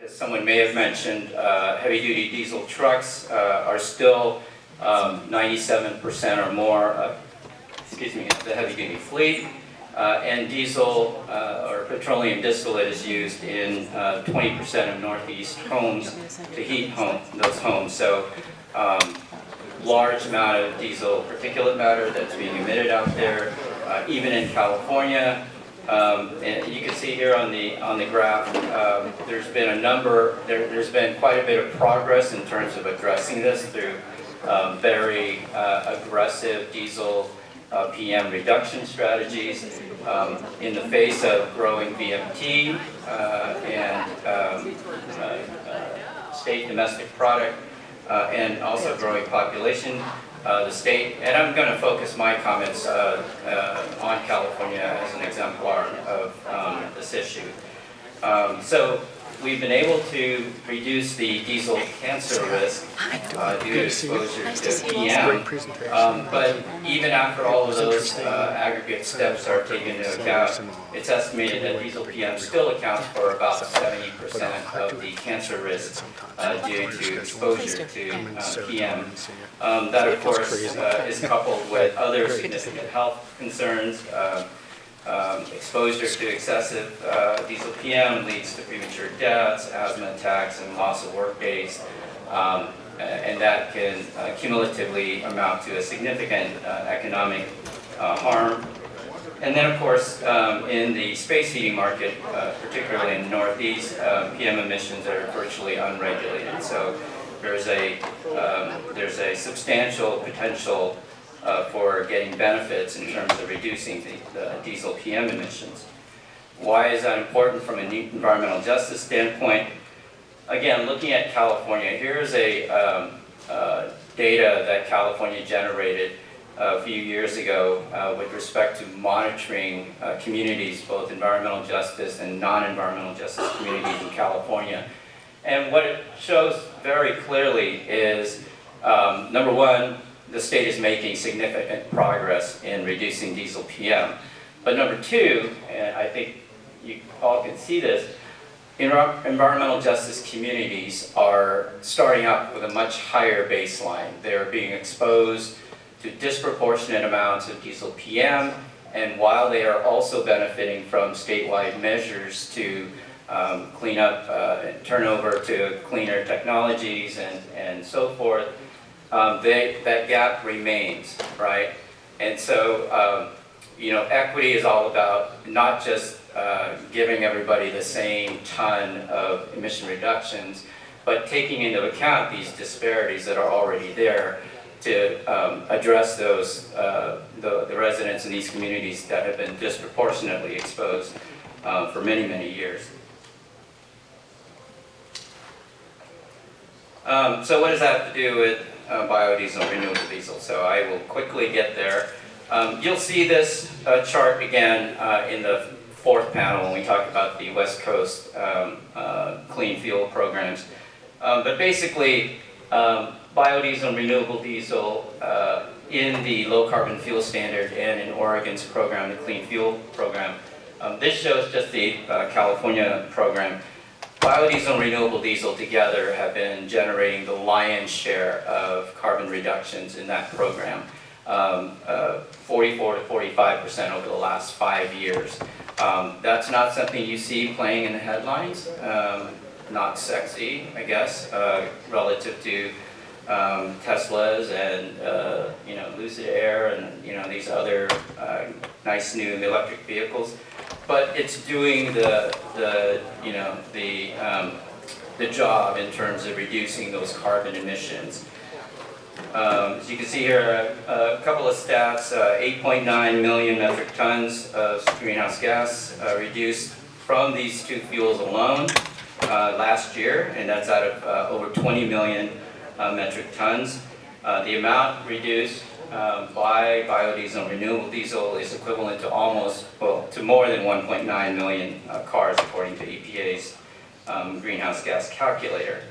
as someone may have mentioned, heavy-duty diesel trucks are still 97% or more of, the heavy-duty fleet, and diesel or petroleum distillate is used in 20% of Northeast homes to heat those homes. So large amount of diesel particulate matter that's being emitted out there, even in California. And you can see here on the graph, there's been quite a bit of progress in terms of addressing this through very aggressive diesel PM reduction strategies in the face of growing VMT and state domestic product and also growing population. The state, and I'm going to focus my comments on California as an exemplar of this issue. So we've been able to reduce the diesel cancer risk due to exposure to PM, but even after all of those aggregate steps are taken into account, it's estimated that diesel PM still accounts for about 70% of the cancer risk due to exposure to PM. That, of course, is coupled with other significant health concerns. Exposure to excessive diesel PM leads to premature deaths, asthma attacks, and loss of work days. And that can cumulatively amount to a significant economic harm. And then, of course, in the space heating market, particularly in the Northeast, PM emissions are virtually unregulated. So there's a substantial potential for getting benefits in terms of reducing the diesel PM emissions. Why is that important from an environmental justice standpoint? Again, looking at California, here's a data that California generated a few years ago with respect to monitoring communities, both environmental justice and non-environmental justice communities in California. And what it shows very clearly is, number one, the state is making significant progress in reducing diesel PM. But number two, and I think you all can see this, environmental justice communities are starting out with a much higher baseline. They're being exposed to disproportionate amounts of diesel PM, and while they are also benefiting from statewide measures to clean up and turn over to cleaner technologies and so forth, that gap remains, right? And so, equity is all about not just giving everybody the same ton of emission reductions, but taking into account these disparities that are already there to address those, the residents in these communities that have been disproportionately exposed for many, many years. So what does that have to do with biodiesel and renewable diesel? So I will quickly get there. You'll see this chart again in the fourth panel when we talk about the West Coast clean fuel programs. But basically, biodiesel and renewable diesel in the low carbon fuel standard and in Oregon's program, the clean fuel program. This shows just the California program. Biodiesel and renewable diesel together have been generating the lion's share of carbon reductions in that program, 44 to 45% over the last 5 years. That's not something you see playing in the headlines, not sexy, I guess, relative to Teslas and Lucid Air and these other nice new electric vehicles. But it's doing the job in terms of reducing those carbon emissions. As you can see here, a couple of stats: 8.9 million metric tons of greenhouse gas reduced from these two fuels alone last year, and that's out of over 20 million metric tons. The amount reduced by biodiesel and renewable diesel is equivalent to to more than 1.9 million cars, according to EPA's greenhouse gas calculator.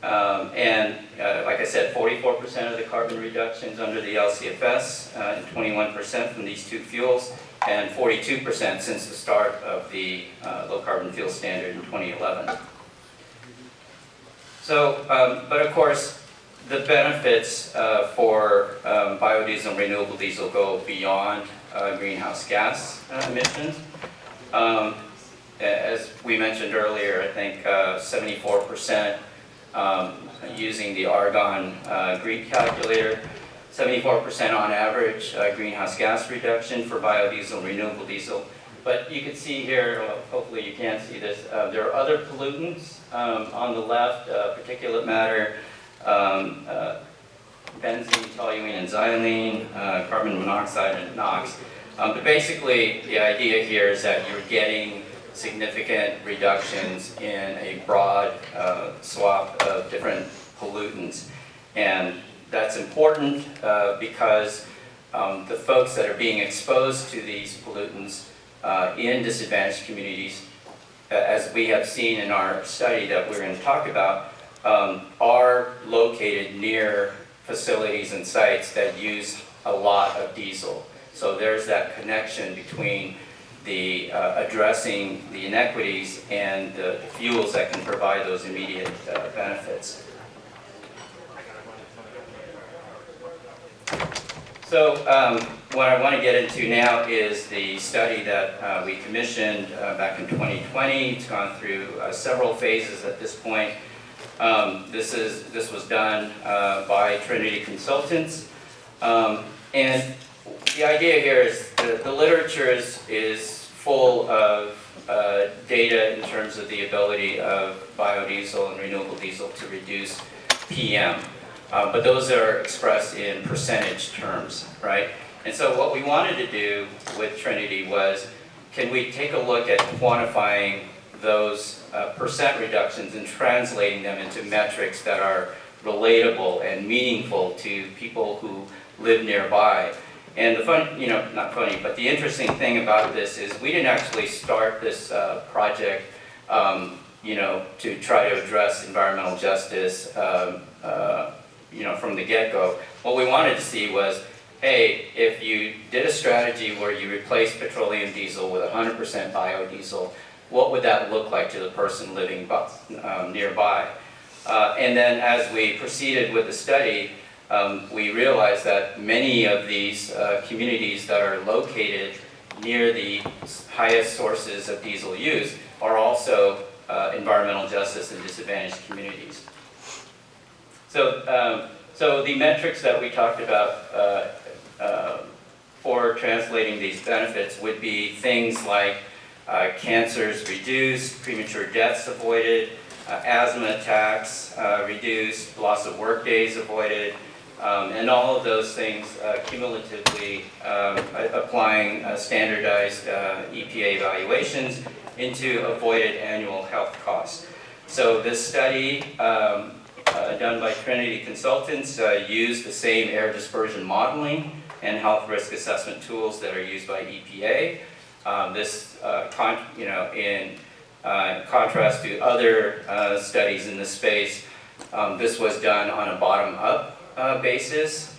Like I said, 44% of the carbon reductions under the LCFS, and 21% from these two fuels, and 42% since the start of the low carbon fuel standard in 2011. But of course, the benefits for biodiesel and renewable diesel go beyond greenhouse gas emissions. As we mentioned earlier, I think 74% using the Argonne GREET calculator, 74% on average greenhouse gas reduction for biodiesel and renewable diesel. But you can see here, well, hopefully you can see this, there are other pollutants on the left, particulate matter, benzene, toluene, and xylene, carbon monoxide, and NOx. But basically, the idea here is that you're getting significant reductions in a broad swath of different pollutants. And that's important because the folks that are being exposed to these pollutants in disadvantaged communities, as we have seen in our study that we're going to talk about, are located near facilities and sites that use a lot of diesel. So there's that connection between the addressing the inequities and the fuels that can provide those immediate benefits. So what I want to get into now is the study that we commissioned back in 2020. It's gone through several phases at this point. This was done by Trinity Consultants. And the idea here is the literature is full of data in terms of the ability of biodiesel and renewable diesel to reduce PM. But those are expressed in percentage terms, right? And so what we wanted to do with Trinity was, can we take a look at quantifying those percent reductions and translating them into metrics that are relatable and meaningful to people who live nearby. And the fun, not funny, but the interesting thing about this is we didn't actually start this project, to try to address environmental justice, from the get-go. What we wanted to see was, hey, if you did a strategy where you replaced petroleum diesel with 100% biodiesel, what would that look like to the person living nearby? And then as we proceeded with the study, we realized that many of these communities that are located near the highest sources of diesel use are also environmental justice and disadvantaged communities. So the metrics that we talked about for translating these benefits would be things like cancers reduced, premature deaths avoided, asthma attacks reduced, loss of work days avoided, and all of those things cumulatively applying standardized EPA evaluations into avoided annual health costs. So this study done by Trinity Consultants used the same air dispersion modeling and health risk assessment tools that are used by EPA. In contrast to other studies in this space, this was done on a bottom-up basis,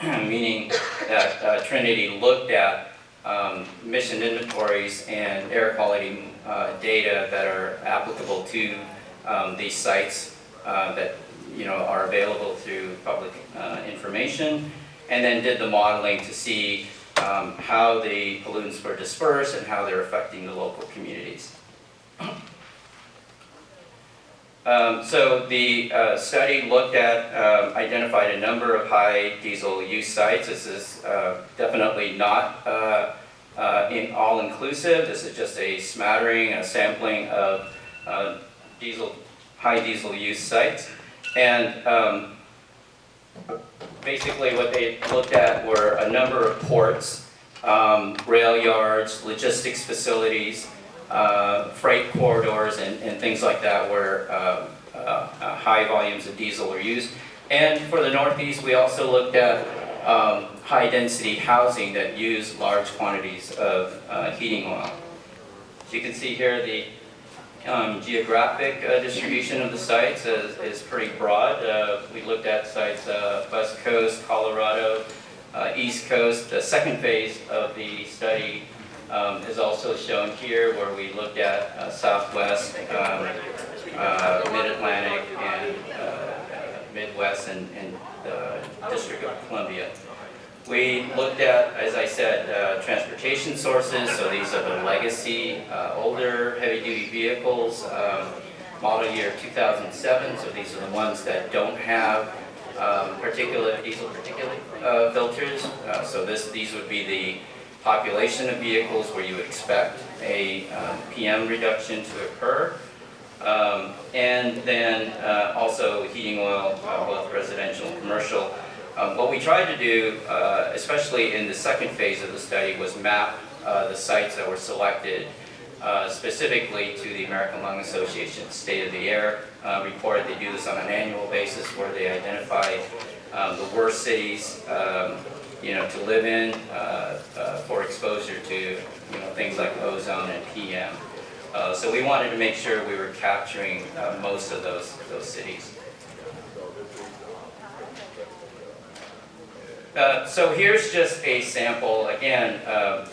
meaning that Trinity looked at emission inventories and air quality data that are applicable to these sites that are available through public information, and then did the modeling to see how the pollutants were dispersed and how they're affecting the local communities. So the study looked at, identified a number of high diesel use sites. This is definitely not all-inclusive. This is just a smattering, a sampling of high diesel use sites. And basically what they looked at were a number of ports, rail yards, logistics facilities, freight corridors, and things like that where high volumes of diesel are used. And for the Northeast, we also looked at high-density housing that use large quantities of heating oil. So you can see here the geographic distribution of the sites is pretty broad. We looked at sites West Coast, Colorado, East Coast. The second phase of the study is also shown here, where we looked at Southwest, Mid-Atlantic, in the District of Columbia. We looked at, as I said, transportation sources. So these are the legacy, older heavy-duty vehicles, model year 2007. So these are the ones that don't have diesel particulate filters. So these would be the population of vehicles where you would expect a PM reduction to occur. And then also heating oil, both residential and commercial. What we tried to do, especially in the second phase of the study, was map the sites that were selected specifically to the American Lung Association State of the Air report. They do this on an annual basis where they identify the worst cities to live in for exposure to things like ozone and PM. So we wanted to make sure we were capturing most of those cities. So here's just a sample. Again,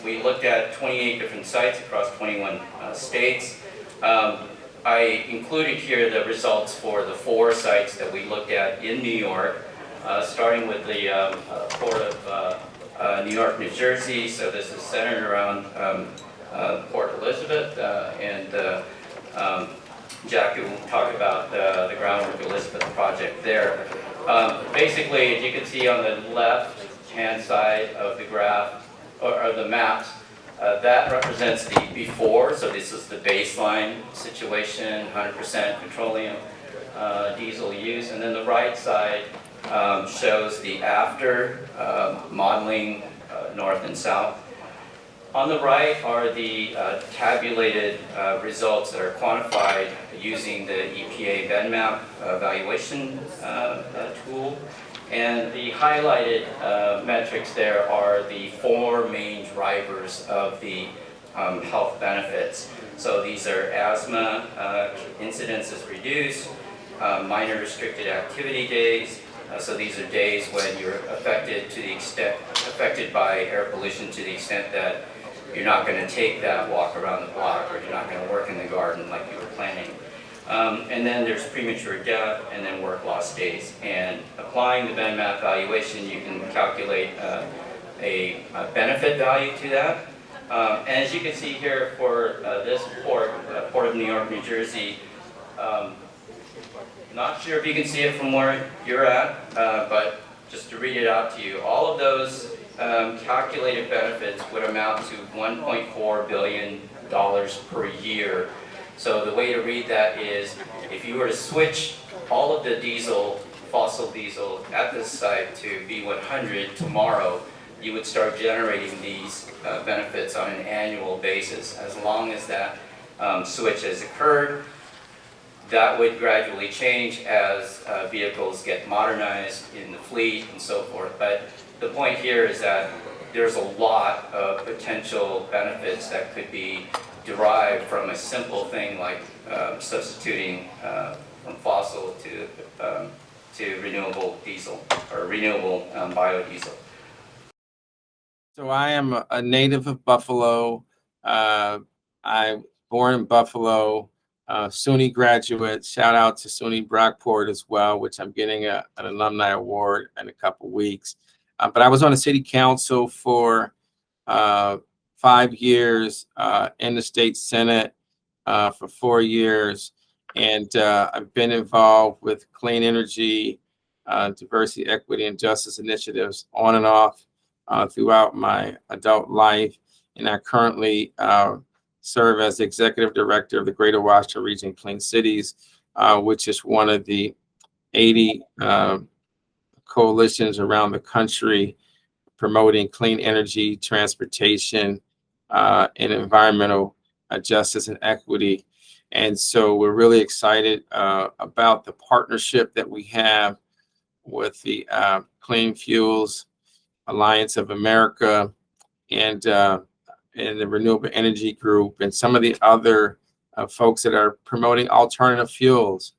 we looked at 28 different sites across 21 states. I included here the results for the 4 sites that we looked at in New York, starting with the Port of New York, New Jersey. So this is centered around Port Elizabeth, and Jackie will talk about the Groundwork Elizabeth project there. Basically, as you can see on the left-hand side of the graph, or the maps, that represents the before. So this is the baseline situation, 100% petroleum diesel use. And then the right side shows the after modeling north and south. On the right are the tabulated results that are quantified using the EPA BenMap valuation tool. And the highlighted metrics there are the 4 main drivers of the health benefits. So these are asthma incidence is reduced, minor restricted activity days. So these are days when you're affected by air pollution to the extent that you're not going to take that walk around the block, or you're not going to work in the garden like you were planning. And then there's premature death, and then work loss days. And applying the BenMap valuation, you can calculate a benefit value to that. And as you can see here for this Port of New York, New Jersey, not sure if you can see it from where you're at, but just to read it out to you, all of those calculated benefits would amount to $1.4 billion per year. So the way to read that is, if you were to switch all of the fossil diesel at this site to B100 tomorrow, you would start generating these benefits on an annual basis. As long as that switch has occurred, that would gradually change as vehicles get modernized in the fleet and so forth. But the point here is that there's a lot of potential benefits that could be derived from a simple thing like substituting from fossil to renewable diesel or renewable biodiesel. So I am a native of Buffalo. I'm born in Buffalo, SUNY graduate. Shout out to SUNY Brockport as well, which I'm getting an alumni award in a couple weeks. But I was on the city council for 5 years, in the state senate for 4 years. And I've been involved with clean energy, diversity, equity, and justice initiatives on and off throughout my adult life. And I currently serve as the executive director of the Greater Washington Region Clean Cities, which is one of the 80 coalitions around the country promoting clean energy, transportation, and environmental justice and equity. And so we're really excited about the partnership that we have with the Clean Fuels Alliance of America and the Renewable Energy Group and some of the other folks that are promoting alternative fuels.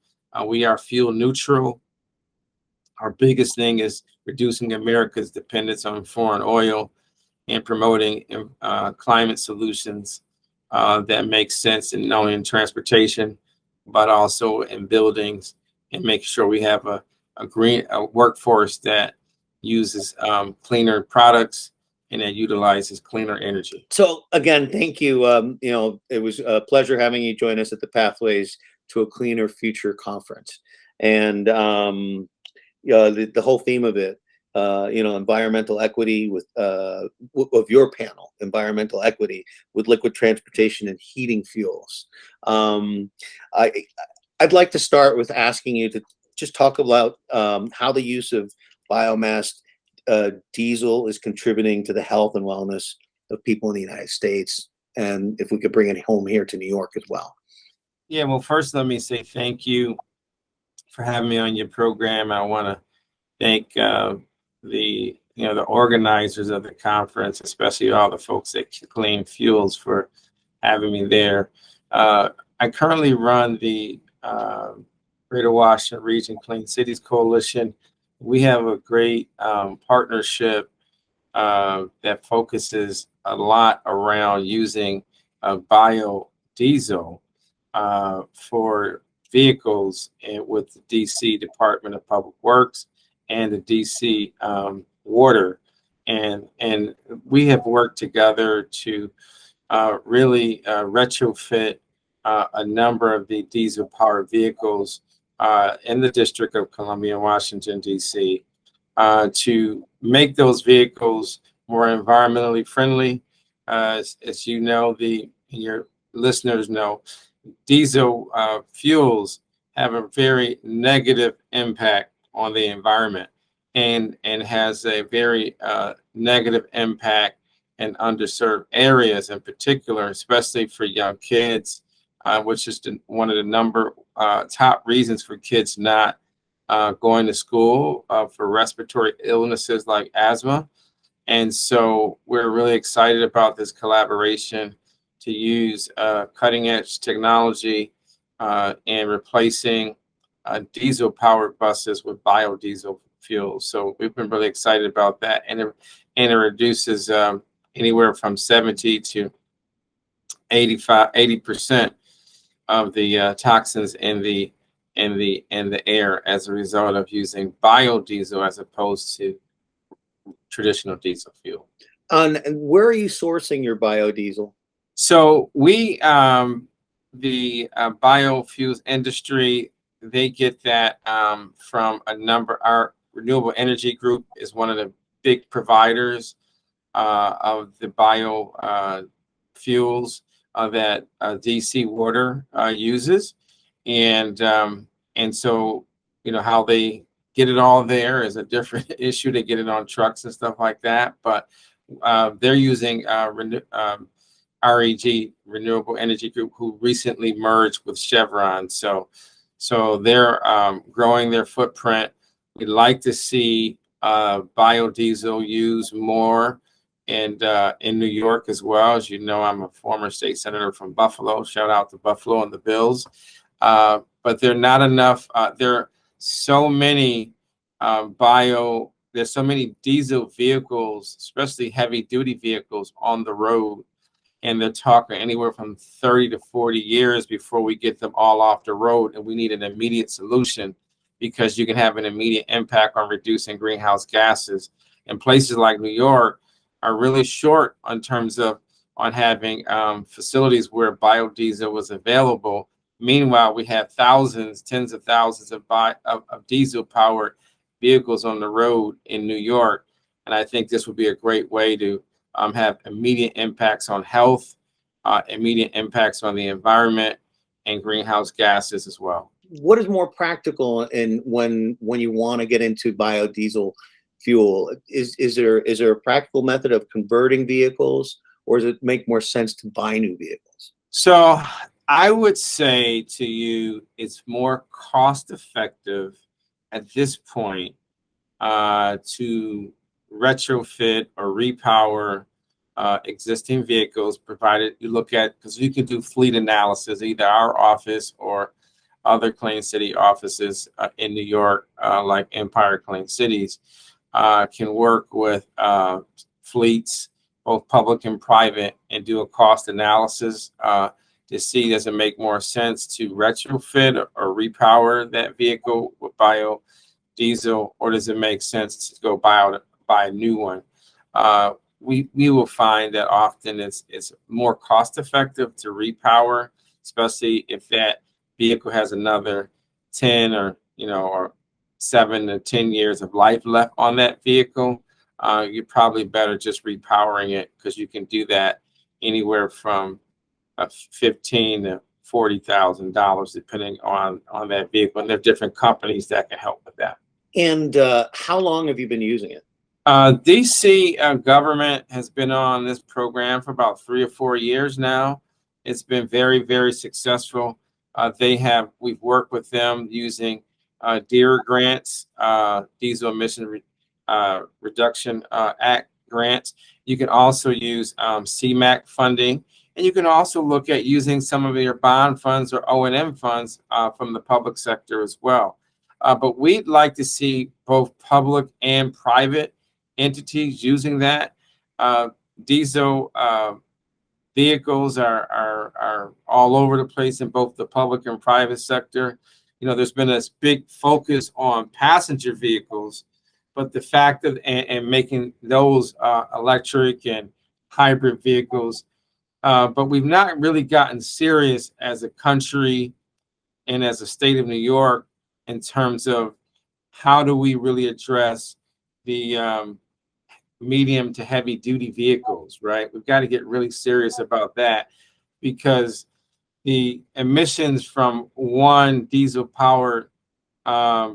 We are fuel neutral. Our biggest thing is reducing America's dependence on foreign oil and promoting climate solutions that make sense in not only in transportation, but also in buildings, and make sure we have a a workforce that uses cleaner products and that utilizes cleaner energy. So again, thank you. You know, it was a pleasure having you join us at the Pathways to a Cleaner Future conference, and the whole theme of it, you know, environmental equity with of your panel, environmental equity with liquid transportation and heating fuels. I I'd like to start with asking you to just talk about how the use of biomass diesel is contributing to the health and wellness of people in the United States, and if we could bring it home here to New York as well. Yeah, well, first let me say thank you for having me on your program. I want to thank the organizers of the conference, especially all the folks at Clean Fuels for having me there. I currently run the Greater Washington Region Clean Cities Coalition. We have a great partnership that focuses a lot around using biodiesel for vehicles and with the DC Department of Public Works and the DC Water. And we have worked together to really retrofit a number of the diesel powered vehicles in the District of Columbia, Washington, DC, to make those vehicles more environmentally friendly. As you know, your listeners know, diesel fuels have a very negative impact on the environment and has a very negative impact in underserved areas in particular, especially for young kids, which is one of the top reasons for kids not going to school for respiratory illnesses like asthma. And so we're really excited about this collaboration to use cutting edge technology and replacing diesel powered buses with biodiesel fuels. So we've been really excited about that. And it reduces anywhere from 70 to 80% of the toxins in the air as a result of using biodiesel as opposed to traditional diesel fuel. And where are you sourcing your biodiesel? So we, the biofuels industry, they get that from a number. Our renewable energy group is one of the big providers of the biofuels that DC Water uses, and so how they get it all there is a different issue. They get it on trucks and stuff like that, but they're using REG, Renewable Energy Group, who recently merged with Chevron. So they're growing their footprint. We'd like to see biodiesel used more and in New York as well. As you know, I'm a former state senator from Buffalo. Shout out to Buffalo and the Bills. But they're not enough. There are so many there's so many diesel vehicles, especially heavy duty vehicles on the road. And they're talking anywhere from 30 to 40 years before we get them all off the road. And we need an immediate solution because you can have an immediate impact on reducing greenhouse gases. And places like New York are really short in terms of on having facilities where biodiesel was available. Meanwhile, we have thousands, tens of thousands of diesel powered vehicles on the road in New York. And I think this would be a great way to have immediate impacts on health, immediate impacts on the environment, and greenhouse gases as well. What is more practical in when you want to get into biodiesel fuel? Is there a practical method of converting vehicles, or does it make more sense to buy new vehicles? So I would say to you, it's more cost effective at this point to retrofit or repower existing vehicles, provided you look at, because you can do fleet analysis, either our office or other Clean City offices in New York, like Empire Clean Cities, can work with fleets, both public and private, and do a cost analysis to see, does it make more sense to retrofit or repower that vehicle with biodiesel diesel, or does it make sense to go buy a new one? We will find that often it's more cost effective to repower, especially if that vehicle has another 10 or 7 to 10 years of life left on that vehicle. You're probably better just repowering it, because you can do that anywhere from $15,000 to $40,000 depending on that vehicle, and there are different companies that can help with that. And how long have you been using it? DC government has been on this program for about 3 or 4 years now. It's been very, very successful. We've worked with them using DERA grants, Diesel Emission Reduction Act grants. You can also use CMAQ funding, and you can also look at using some of your bond funds or O&M funds from the public sector as well. But we'd like to see both public and private entities using that. Diesel vehicles are all over the place in both the public and private sector. There's been this big focus on passenger vehicles, but the fact of and making those electric and hybrid vehicles, but we've not really gotten serious as a country and as a state of New York in terms of how do we really address the medium to heavy duty vehicles, right? We've got to get really serious about that, because the emissions from one diesel powered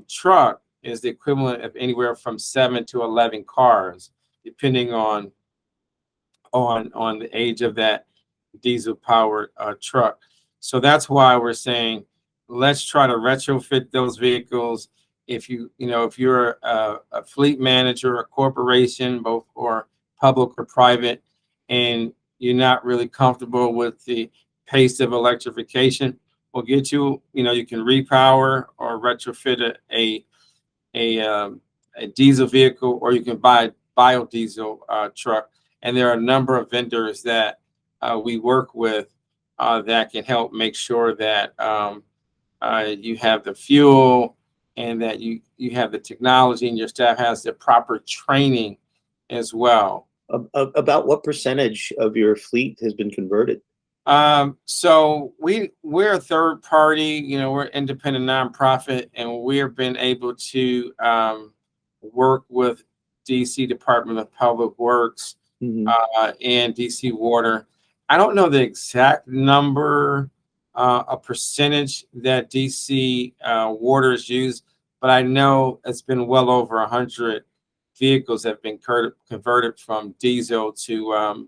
truck is the equivalent of anywhere from 7 to 11 cars, depending on the age of that diesel powered truck. So that's why we're saying, let's try to retrofit those vehicles. If you're a fleet manager, a corporation, both or public or private, and you're not really comfortable with the pace of electrification, we'll get you can repower or retrofit a diesel vehicle, or you can buy a biodiesel truck. And there are a number of vendors that we work with that can help make sure that you have the fuel, and that you have the technology, and your staff has the proper training as well. About what percentage of your fleet has been converted? So we're a third party, we're an independent nonprofit, and we've been able to work with DC Department of Public Works and DC Water. I don't know the exact number, a percentage that DC Water is used, but I know it's been well over 100 vehicles that have been converted from diesel to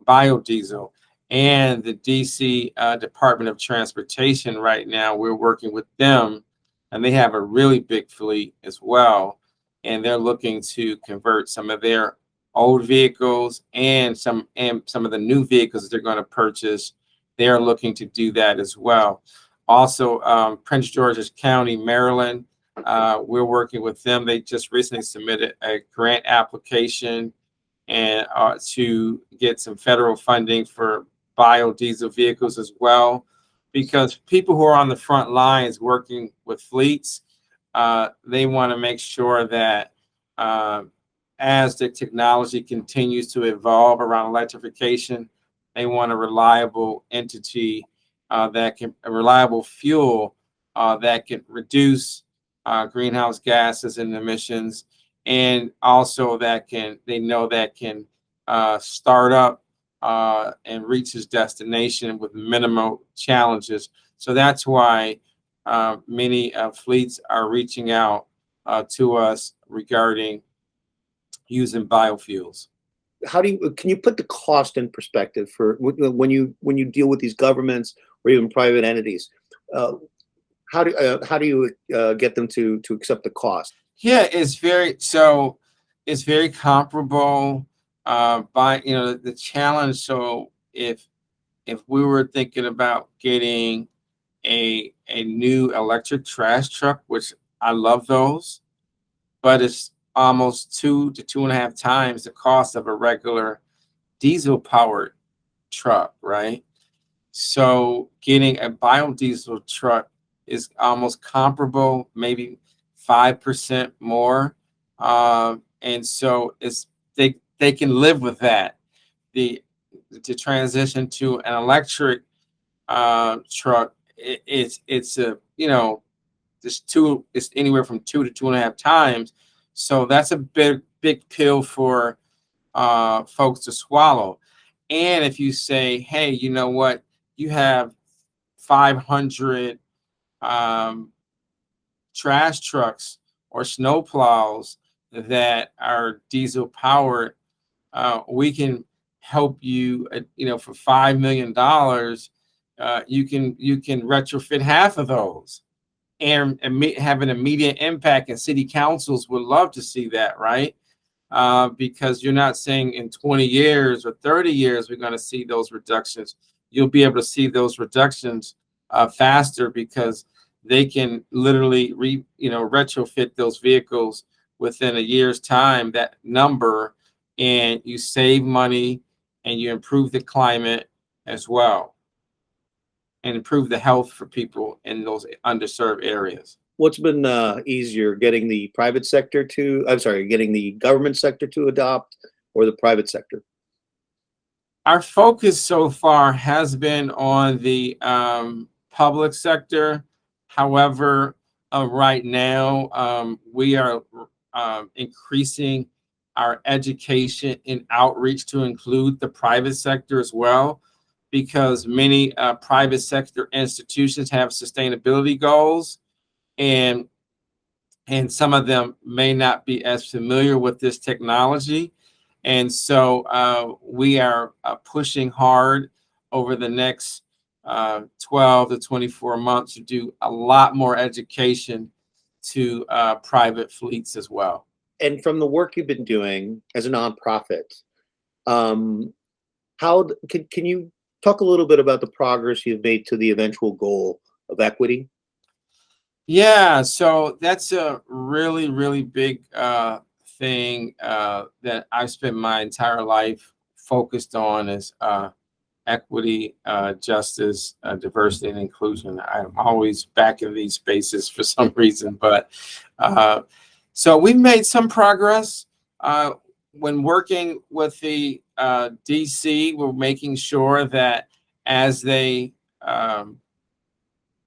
biodiesel. And the DC Department of Transportation right now, we're working with them, and they have a really big fleet as well, and they're looking to convert some of their old vehicles and some of the new vehicles they're going to purchase. They're looking to do that as well. Also, Prince George's County, Maryland, we're working with them. They just recently submitted a grant application and to get some federal funding for biodiesel vehicles as well, because people who are on the front lines working with fleets, they want to make sure that as the technology continues to evolve around electrification, they want a reliable entity a reliable fuel that can reduce greenhouse gases and emissions, and also that can start up and reach its destination with minimal challenges. So that's why many fleets are reaching out to us regarding using biofuels. Can you put the cost in perspective for when you deal with these governments or even private entities? How do you get them to accept the cost? Yeah, it's very comparable. By the challenge. So if we were thinking about getting a new electric trash truck, which I love those, but it's almost 2 to 2.5 times the cost of a regular diesel powered truck, right? So getting a biodiesel truck is almost comparable, maybe 5% more. And so they can live with that. To transition to an electric truck, it's a, it's anywhere from 2 to 2.5 times. So that's a big pill for folks to swallow. And if you say, hey, you know what, you have 500 trash trucks or snow plows that are diesel powered, we can help you, for $5 million, you can retrofit half of those and have an immediate impact. And city councils would love to see that, right? Because you're not saying in 20 years or 30 years we're going to see those reductions. You'll be able to see those reductions faster, because they can literally retrofit those vehicles within a year's time, that number, and you save money and you improve the climate as well, and improve the health for people in those underserved areas. What's been easier, getting the getting the government sector to adopt, or the private sector? Our focus so far has been on the public sector. However, right now, we are increasing our education and outreach to include the private sector as well, because many private sector institutions have sustainability goals, and some of them may not be as familiar with this technology. And so we are pushing hard over the next 12 to 24 months to do a lot more education to private fleets as well. And from the work you've been doing as a nonprofit, can you talk a little bit about the progress you've made to the eventual goal of equity? Yeah, so that's a really, really big thing that I've spent my entire life focused on, is equity, justice, diversity, and inclusion. I'm always back in these spaces for some reason, but so we've made some progress. When working with the DC, we're making sure that as they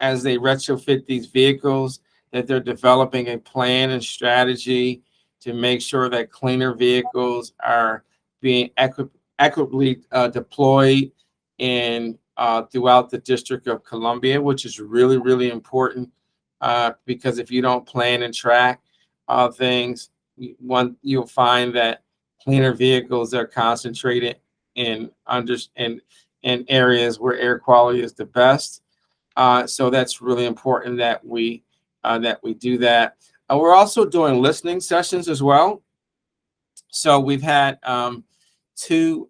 retrofit these vehicles, that they're developing a plan and strategy to make sure that cleaner vehicles are being equitably deployed in throughout the District of Columbia, which is really, really important, because if you don't plan and track things, you'll find that cleaner vehicles are concentrated in areas where air quality is the best. So that's really important that we do that. We're also doing listening sessions as well. So we've had 2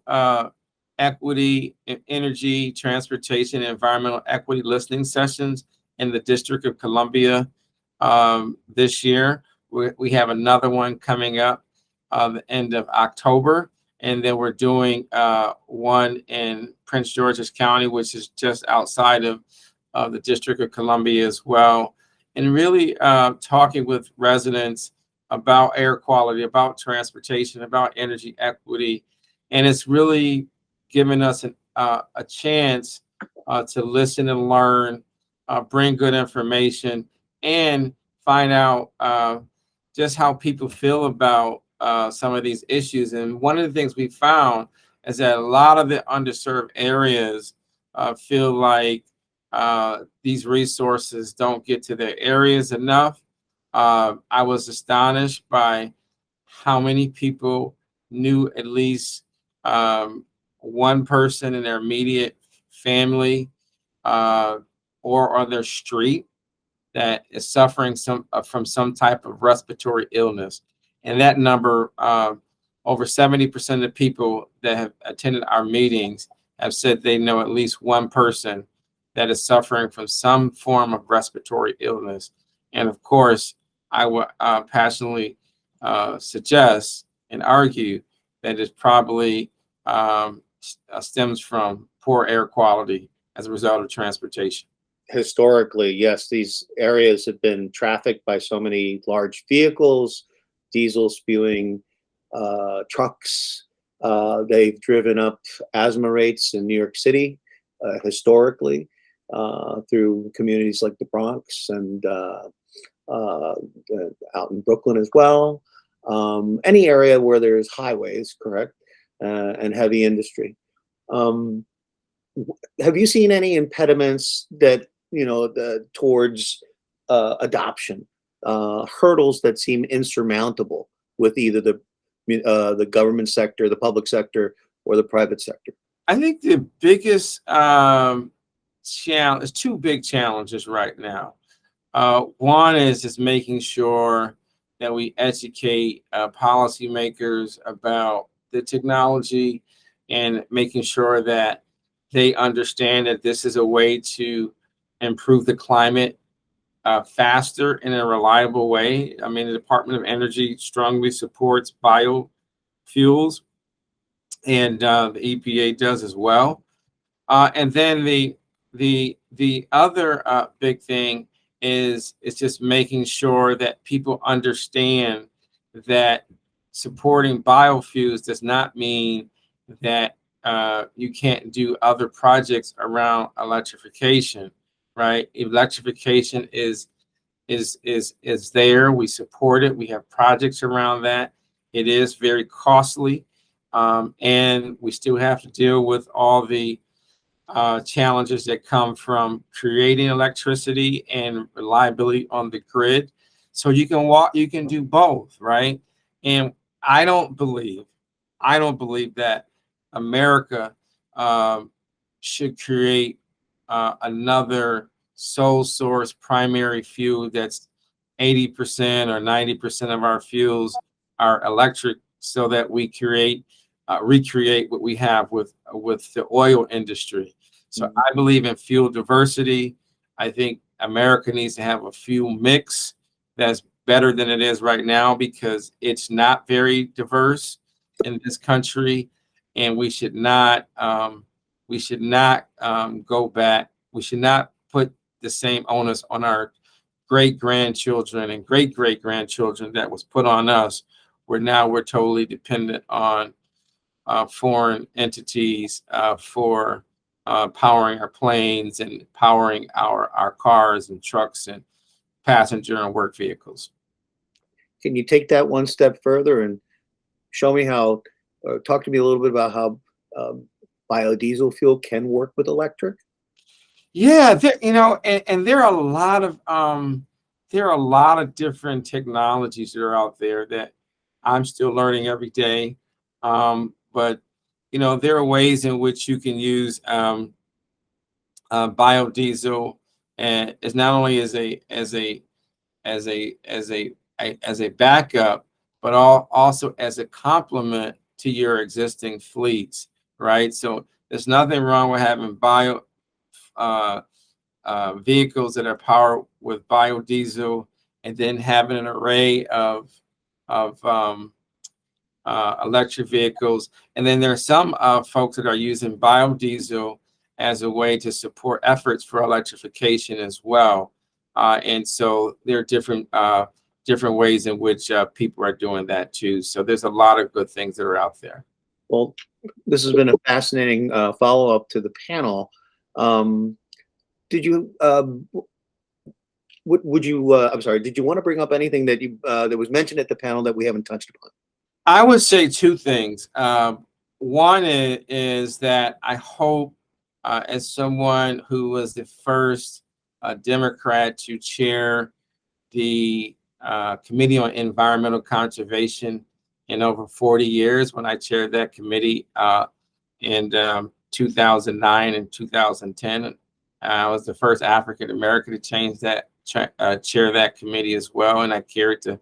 equity, energy, transportation, and environmental equity listening sessions in the District of Columbia this year. We have another one coming up the end of October. And then we're doing one in Prince George's County, which is just outside of the District of Columbia as well. And really talking with residents about air quality, about transportation, about energy equity. And it's really given us a chance to listen and learn, bring good information, and find out just how people feel about some of these issues. And one of the things we found is that a lot of the underserved areas feel like these resources don't get to their areas enough. I was astonished by how many people knew at least one person in their immediate family or on their street that is suffering from some type of respiratory illness. And that number, over 70% of the people that have attended our meetings have said they know at least one person that is suffering from some form of respiratory illness. And of course, I would passionately suggest and argue that it probably stems from poor air quality as a result of transportation. historically, yes, these areas have been trafficked by so many large vehicles, diesel spewing trucks. They've driven up asthma rates in New York City historically through communities like the Bronx and out in Brooklyn as well. Any area where there's highways, correct, and heavy industry. Have you seen any impediments that, towards adoption, hurdles that seem insurmountable with either the government sector, the public sector, or the private sector? I think the biggest challenge is two big challenges right now. One is just making sure that we educate policymakers about the technology and making sure that they understand that this is a way to improve the climate faster in a reliable way. I mean, the Department of Energy strongly supports biofuels, and the EPA does as well. And then the other big thing is just making sure that people understand that supporting biofuels does not mean that you can't do other projects around electrification, right? Electrification is there. We support it. We have projects around that. It is very costly, and we still have to deal with all the challenges that come from creating electricity and reliability on the grid. So you can do both, right? And I don't believe that America should create another sole source primary fuel that's 80% or 90% of our fuels are electric, so that we recreate what we have with the oil industry. So I believe in fuel diversity. I think America needs to have a fuel mix that's better than it is right now, because it's not very diverse in this country, and we should not go back. We should not put the same onus on our great grandchildren and great great grandchildren that was put on us, where now we're totally dependent on foreign entities for powering our planes and powering our cars and trucks and passenger and work vehicles. Can you take that one step further and show me how, talk to me a little bit about how biodiesel fuel can work with electric? Yeah, and there are a lot of different technologies that are out there that I'm still learning every day. But there are ways in which you can use biodiesel, and it's not only as a backup, but also as a complement to your existing fleets, right? So there's nothing wrong with having vehicles that are powered with biodiesel, and then having an array of electric vehicles. And then there are some folks that are using biodiesel as a way to support efforts for electrification as well. And so there are different ways in which people are doing that too. So there's a lot of good things that are out there. Well, this has been a fascinating follow-up to the panel. Did you I'm sorry, did you want to bring up anything that that was mentioned at the panel that we haven't touched upon? I would say two things. One is that I hope, as someone who was the first Democrat to chair the Committee on Environmental Conservation in over 40 years, when I chaired that committee in 2009 and 2010, I was the first African American to chair that committee as well, and I carried the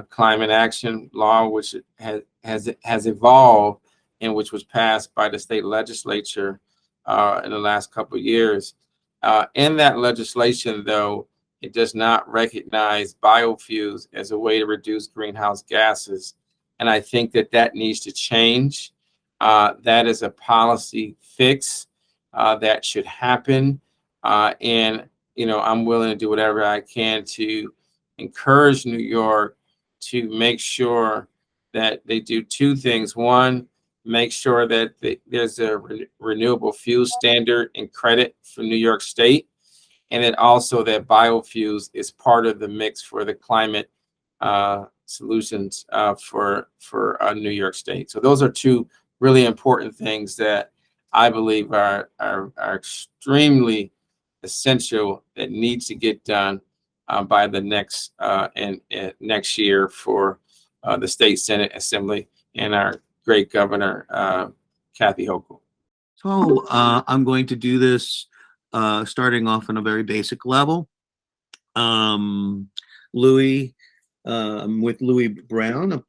climate action law, which has evolved and which was passed by the state legislature in the last couple of years. In that legislation, though, it does not recognize biofuels as a way to reduce greenhouse gases, and I think that needs to change. That is a policy fix that should happen. And, I'm willing to do whatever I can to encourage New York to make sure that they do two things. One, make sure that there's a renewable fuel standard and credit for New York State, and then also that biofuels is part of the mix for the climate solutions for New York State. So those are two really important things that I believe are extremely essential that needs to get done by the next next year for the State Senate Assembly and our great Governor Kathy Hochul. So I'm going to do this starting off on a very basic level. Louis, I'm with Louis Brown, a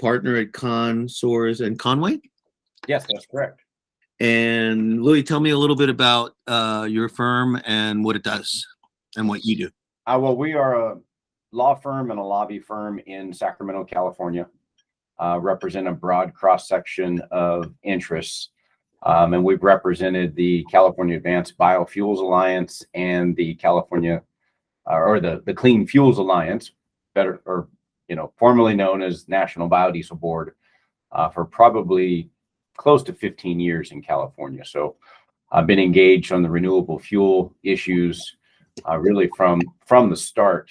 partner at Conn, Soares and Conway. Yes, that's correct. And Louis, tell me a little bit about your firm and what it does and what you do. Well, we are a law firm and a lobby firm in Sacramento, California. Represent a broad cross-section of interests. And we've represented the California Advanced Biofuels Alliance and the California, or the Clean Fuels Alliance, formerly known as National Biodiesel Board, for probably close to 15 years in California. So I've been engaged on the renewable fuel issues really from the start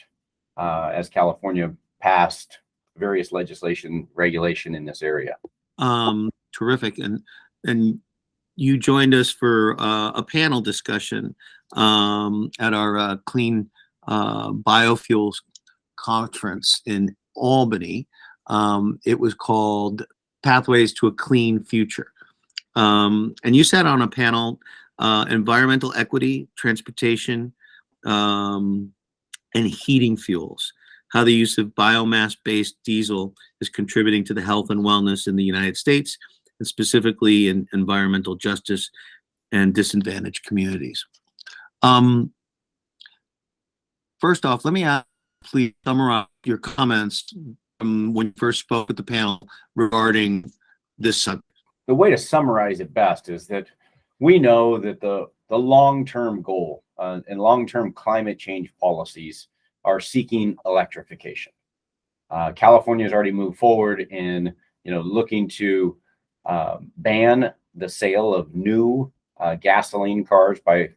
as California passed various regulation in this area. Terrific. And you joined us for a panel discussion at our Clean Biofuels Conference in Albany. It was called Pathways to a Clean Future. And you sat on a panel, environmental equity, transportation, and heating fuels, how the use of biomass-based diesel is contributing to the health and wellness in the United States, and specifically in environmental justice and disadvantaged communities. First off, let me ask, please summarize your comments from when you first spoke at the panel regarding this subject. The way to summarize it best is that we know that the long-term goal and long-term climate change policies are seeking electrification. California has already moved forward in looking to ban the sale of new gasoline cars by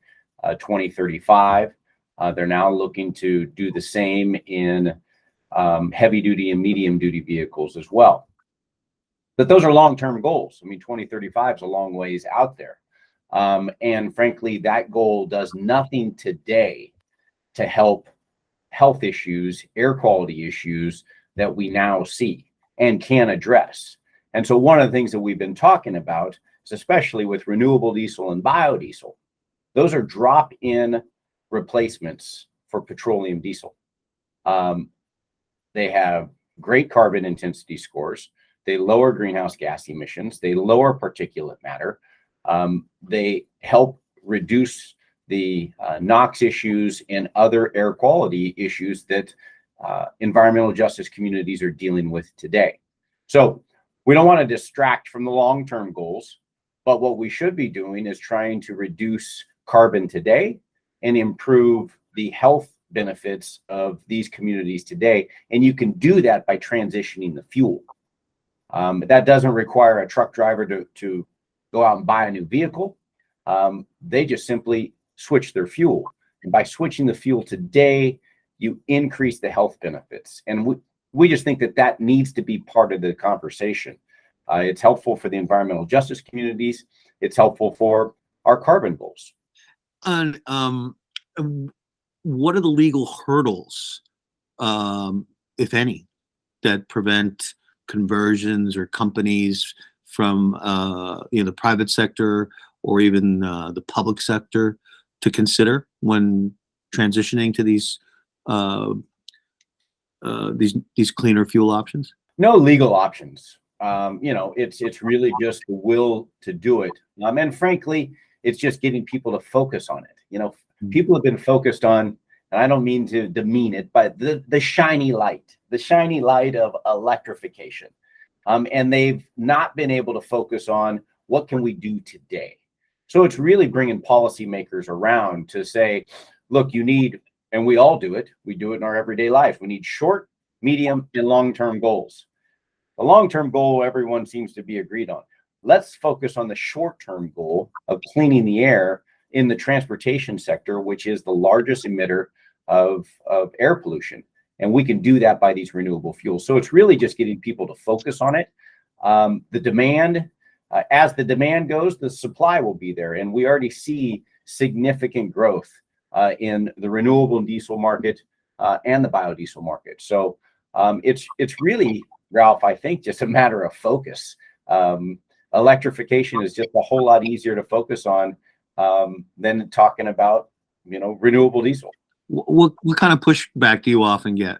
2035. They're now looking to do the same in heavy duty and medium duty vehicles as well. But those are long-term goals. I mean, 2035 is a long ways out there. And frankly, that goal does nothing today to help health issues, air quality issues that we now see and can address. And so one of the things that we've been talking about is, especially with renewable diesel and biodiesel, those are drop-in replacements for petroleum diesel. They have great carbon intensity scores. They lower greenhouse gas emissions. They lower particulate matter. They help reduce the NOx issues and other air quality issues that environmental justice communities are dealing with today. So we don't want to distract from the long-term goals, but what we should be doing is trying to reduce carbon today and improve the health benefits of these communities today. And you can do that by transitioning the fuel. That doesn't require a truck driver to go out and buy a new vehicle. They just simply switch their fuel. And by switching the fuel today, you increase the health benefits. And we just think that that needs to be part of the conversation. It's helpful for the environmental justice communities. It's helpful for our carbon goals. And what are the legal hurdles, if any, that prevent conversions or companies from the private sector or even the public sector to consider when transitioning to these cleaner fuel options? No legal options. It's really just the will to do it. And frankly, it's just getting people to focus on it. People have been focused on, and I don't mean to demean it, but the shiny light of electrification. And they've not been able to focus on what can we do today. So it's really bringing policymakers around to say, look, you need, and we all do it. We do it in our everyday life. We need short, medium, and long-term goals. The long-term goal, everyone seems to be agreed on. Let's focus on the short-term goal of cleaning the air in the transportation sector, which is the largest emitter of air pollution. And we can do that by these renewable fuels. So it's really just getting people to focus on it. The demand, as the demand goes, the supply will be there. And we already see significant growth in the renewable diesel market and the biodiesel market. So it's really, Ralph, I think just a matter of focus. Electrification is just a whole lot easier to focus on than talking about, renewable diesel. What kind of pushback do you often get?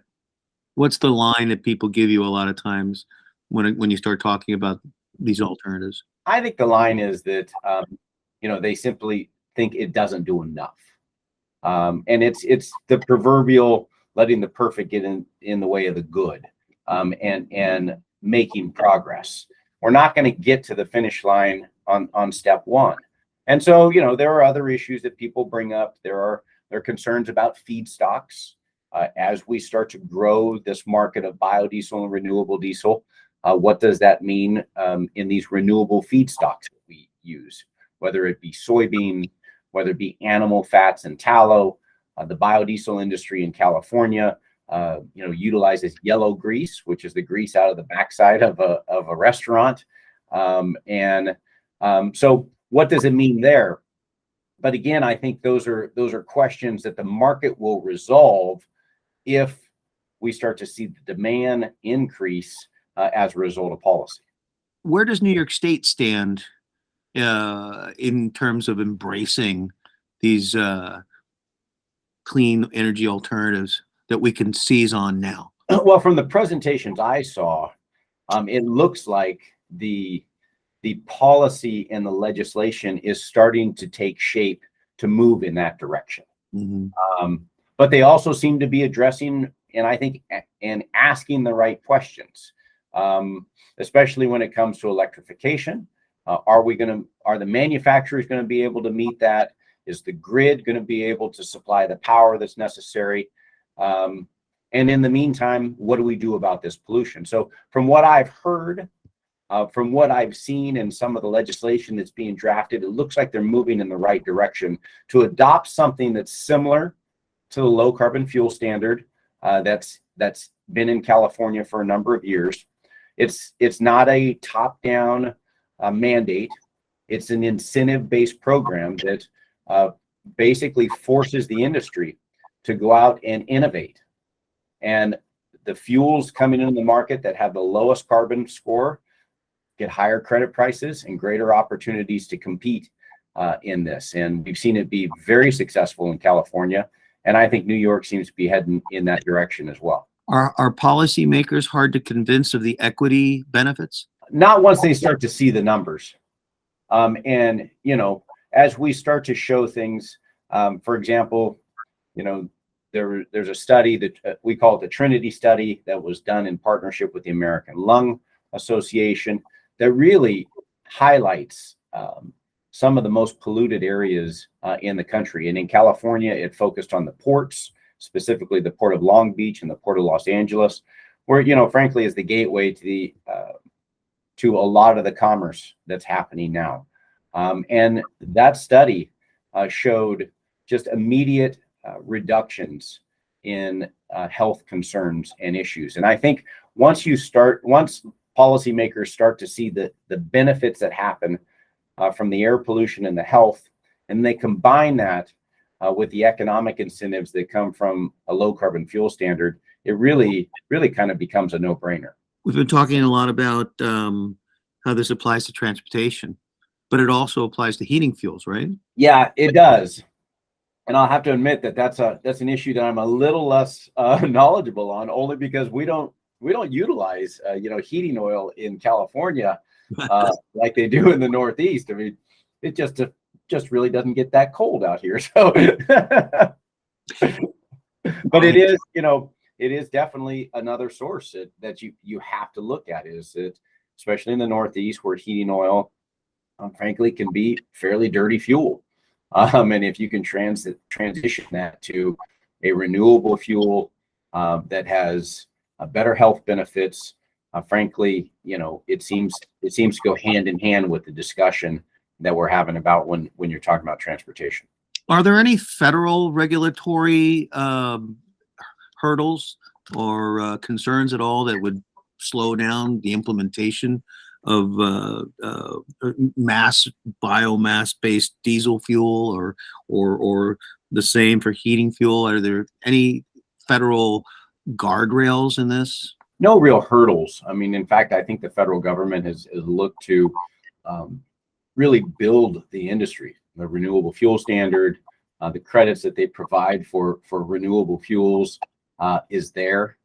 What's the line that people give you a lot of times when you start talking about these alternatives? I think the line is that, they simply think it doesn't do enough. And it's the proverbial letting the perfect get in the way of the good, and making progress. We're not going to get to the finish line on step one. And so, there are other issues that people bring up. There are concerns about feedstocks. As we start to grow this market of biodiesel and renewable diesel, what does that mean in these renewable feedstocks that we use, whether it be soybean, whether it be animal fats and tallow. The biodiesel industry in California, utilizes yellow grease, which is the grease out of the backside of a restaurant. So what does it mean there? But again, I think those are questions that the market will resolve if we start to see the demand increase as a result of policy. Where does New York State stand in terms of embracing these clean energy alternatives that we can seize on now? Well, from the presentations I saw, it looks like the policy and the legislation is starting to take shape to move in that direction. Mm-hmm. But they also seem to be addressing, and I think, and asking the right questions, especially when it comes to electrification. Are the manufacturers going to be able to meet that? Is the grid going to be able to supply the power that's necessary? And in the meantime, what do we do about this pollution? So from what I've heard, from what I've seen in some of the legislation that's being drafted, it looks like they're moving in the right direction to adopt something that's similar to the low carbon fuel standard that's been in California for a number of years. It's not a top-down mandate. It's an incentive-based program that basically forces the industry to go out and innovate. And the fuels coming into the market that have the lowest carbon score get higher credit prices and greater opportunities to compete in this. And we've seen it be very successful in California. And I think New York seems to be heading in that direction as well. Are policymakers hard to convince of the equity benefits? Not once they start to see the numbers. And, as we start to show things, for example, there's a study that we call it the Trinity study that was done in partnership with the American Lung Association that really highlights some of the most polluted areas in the country. And in California, it focused on the ports, specifically the Port of Long Beach and the Port of Los Angeles, where, frankly, is the gateway to a lot of the commerce that's happening now. And that study showed just immediate reductions in health concerns and issues. And I think once policymakers start to see the benefits that happen from the air pollution and the health, and they combine that with the economic incentives that come from a low carbon fuel standard, it really kind of becomes a no-brainer. We've been talking a lot about how this applies to transportation, but it also applies to heating fuels, right? Yeah, it does. And I'll have to admit that's an issue that I'm a little less knowledgeable on, only because we don't utilize heating oil in California like they do in the Northeast. I mean, it just really doesn't get that cold out here. So, but it is definitely another source that you have to look at. Is it, especially in the Northeast, where heating oil frankly, can be fairly dirty fuel. And if you can transition that to a renewable fuel that has better health benefits, frankly, it seems to go hand in hand with the discussion that we're having about when you're talking about transportation. Are there any federal regulatory hurdles or concerns at all that would slow down the implementation of biomass-based diesel fuel or the same for heating fuel? Are there any federal guardrails in this? No real hurdles. I mean, in fact, I think the federal government has looked to really build the industry. The renewable fuel standard, the credits that they provide for renewable fuels is there.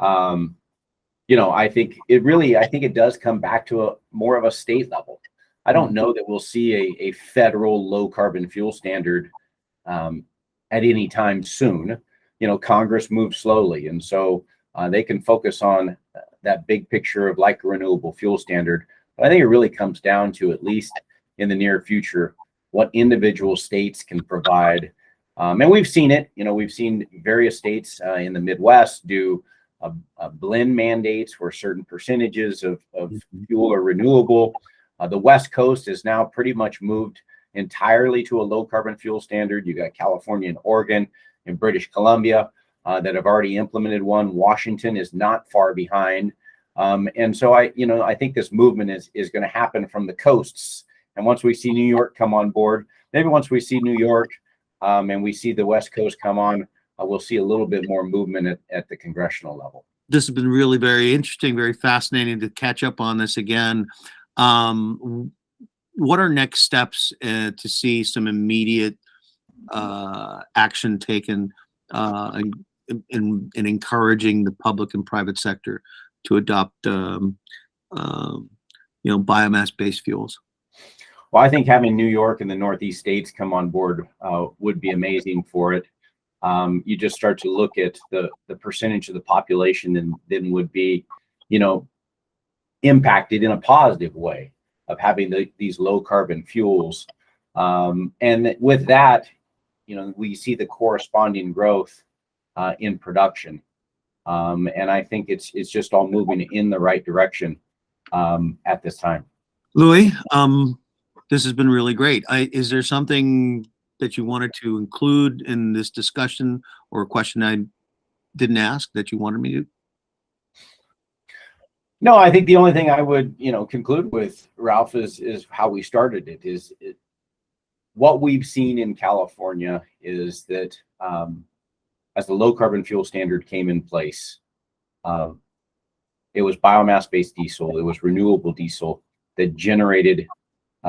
I think it does come back to more of a state level. I don't know that we'll see a federal low carbon fuel standard at any time soon. Congress moves slowly, and so they can focus on that big picture of like a renewable fuel standard. But I think it really comes down to, at least in the near future, what individual states can provide. And we've seen it. We've seen various states in the Midwest do a blend mandates where certain percentages of fuel are renewable. The West Coast has now pretty much moved entirely to a low carbon fuel standard. You got California and Oregon and British Columbia that have already implemented one. Washington is not far behind. And so I think this movement is going to happen from the coasts. And once we see New York come on board, maybe once we see New York and we see the West Coast come on, we'll see a little bit more movement at the congressional level. This has been really very interesting, very fascinating to catch up on this again. What are next steps to see some immediate action taken in encouraging the public and private sector to adopt biomass-based fuels? Well, I think having New York and the Northeast states come on board would be amazing for it. You just start to look at the percentage of the population then would be, impacted in a positive way of having these low carbon fuels. And with that, we see the corresponding growth in production. And I think it's just all moving in the right direction at this time. Louis, this has been really great. Is there something that you wanted to include in this discussion, or a question I didn't ask that you wanted me to? No, I think the only thing I would, conclude with, Ralph, is how we started it. What we've seen in California is that as the low carbon fuel standard came in place, it was biomass-based diesel, it was renewable diesel that generated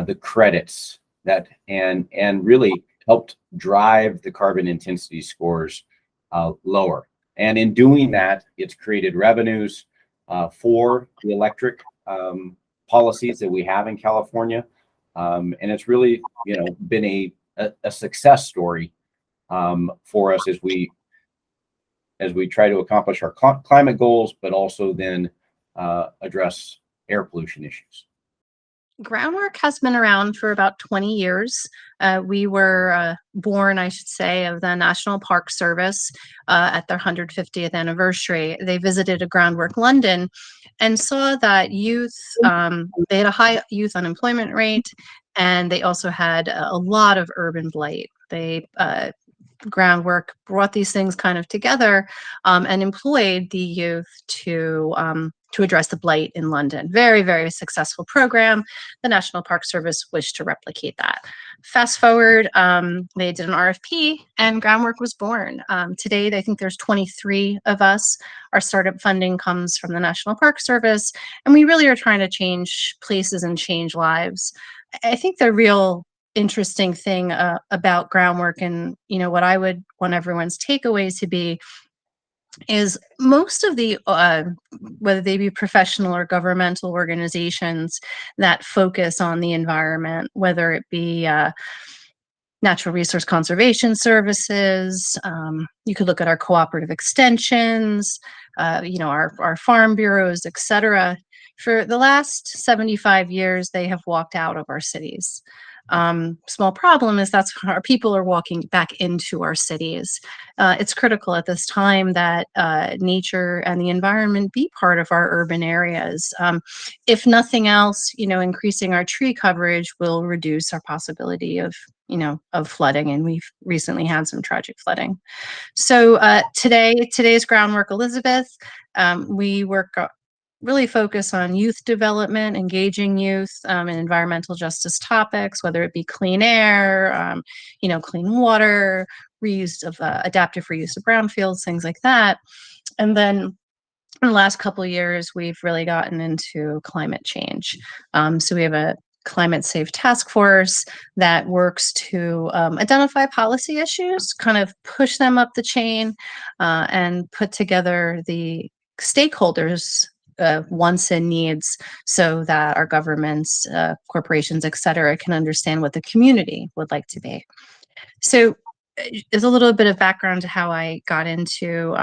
the credits that and really helped drive the carbon intensity scores lower. And in doing that, it's created revenues for the electric policies that we have in Climate. And it's really, been a success story for us as we try to accomplish our climate goals, but also then address air pollution issues. Groundwork has been around for about 20 years. We were born, I should say, of the National Park Service at their 150th anniversary. They visited a Groundwork London and saw that youth, they had a high youth unemployment rate, and they also had a lot of urban blight. Groundwork brought these things kind of together and employed the youth to address the blight in London. Very, very successful program. The National Park Service wished to replicate that. Fast forward, they did an RFP and Groundwork was born. Today, I think there's 23 of us. Our startup funding comes from the National Park Service, and we really are trying to change places and change lives. I think the real interesting thing about Groundwork, and what I would want everyone's takeaways to be, is most of the whether they be professional or governmental organizations that focus on the environment, whether it be natural resource conservation services, you could look at our cooperative extensions, our farm bureaus, etc. For the last 75 years, they have walked out of our cities. Small problem is that's when our people are walking back into our cities. It's critical at this time that nature and the environment be part of our urban areas. If nothing else, increasing our tree coverage will reduce our possibility of flooding, and we've recently had some tragic flooding. So today's Groundwork Elizabeth, we work really focus on youth development, engaging youth in environmental justice topics, whether it be clean air, clean water, reuse of adaptive reuse of brownfields, things like that. And then in the last couple of years, we've really gotten into climate change. So we have a climate safe task force that works to identify policy issues, kind of push them up the chain, and put together the stakeholders' wants and needs so that our governments, corporations, et cetera, can understand what the community would like to be. So there's a little bit of background to how I got into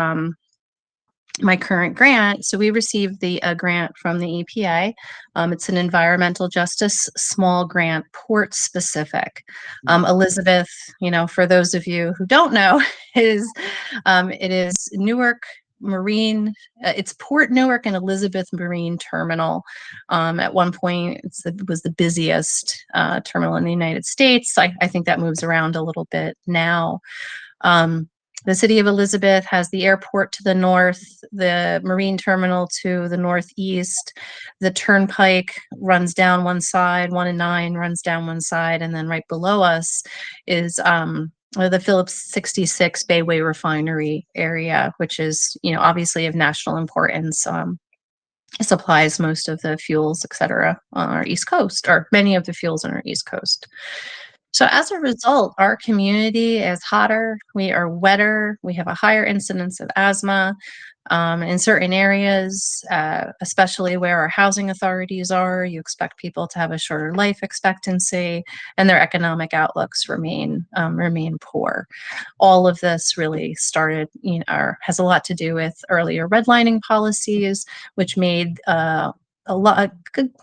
my current grant. So we received the grant from the EPA. It's an environmental justice small grant, port specific. Elizabeth, for those of you who don't know, it is Newark Marine. It's Port Newark and Elizabeth Marine Terminal. At one point, it was the busiest terminal in the United States. I think that moves around a little bit now. The city of Elizabeth has the airport to the north, the marine terminal to the northeast. The turnpike runs down one side, 1 and 9 runs down one side, and then right below us is the Phillips 66 Bayway Refinery area, which is, obviously of national importance. It supplies most of the fuels, et cetera, on our East Coast, or many of the fuels on our East Coast. So as a result, our community is hotter, we are wetter, we have a higher incidence of asthma in certain areas, especially where our housing authorities are. You expect people to have a shorter life expectancy, and their economic outlooks remain poor. All of this really started, has a lot to do with earlier redlining policies, which made a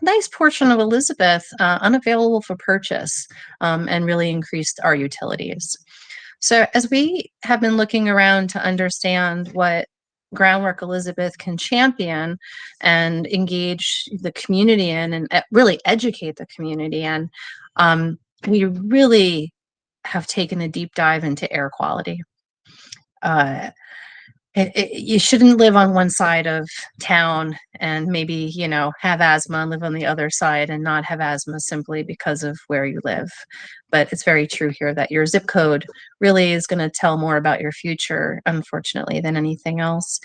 nice portion of Elizabeth unavailable for purchase, and really increased our utilities. So as we have been looking around to understand what Groundwork Elizabeth can champion and engage the community in, and really educate the community in, we really have taken a deep dive into air quality. You shouldn't live on one side of town and maybe, have asthma and live on the other side and not have asthma simply because of where you live. But it's very true here that your zip code really is going to tell more about your future, unfortunately, than anything else.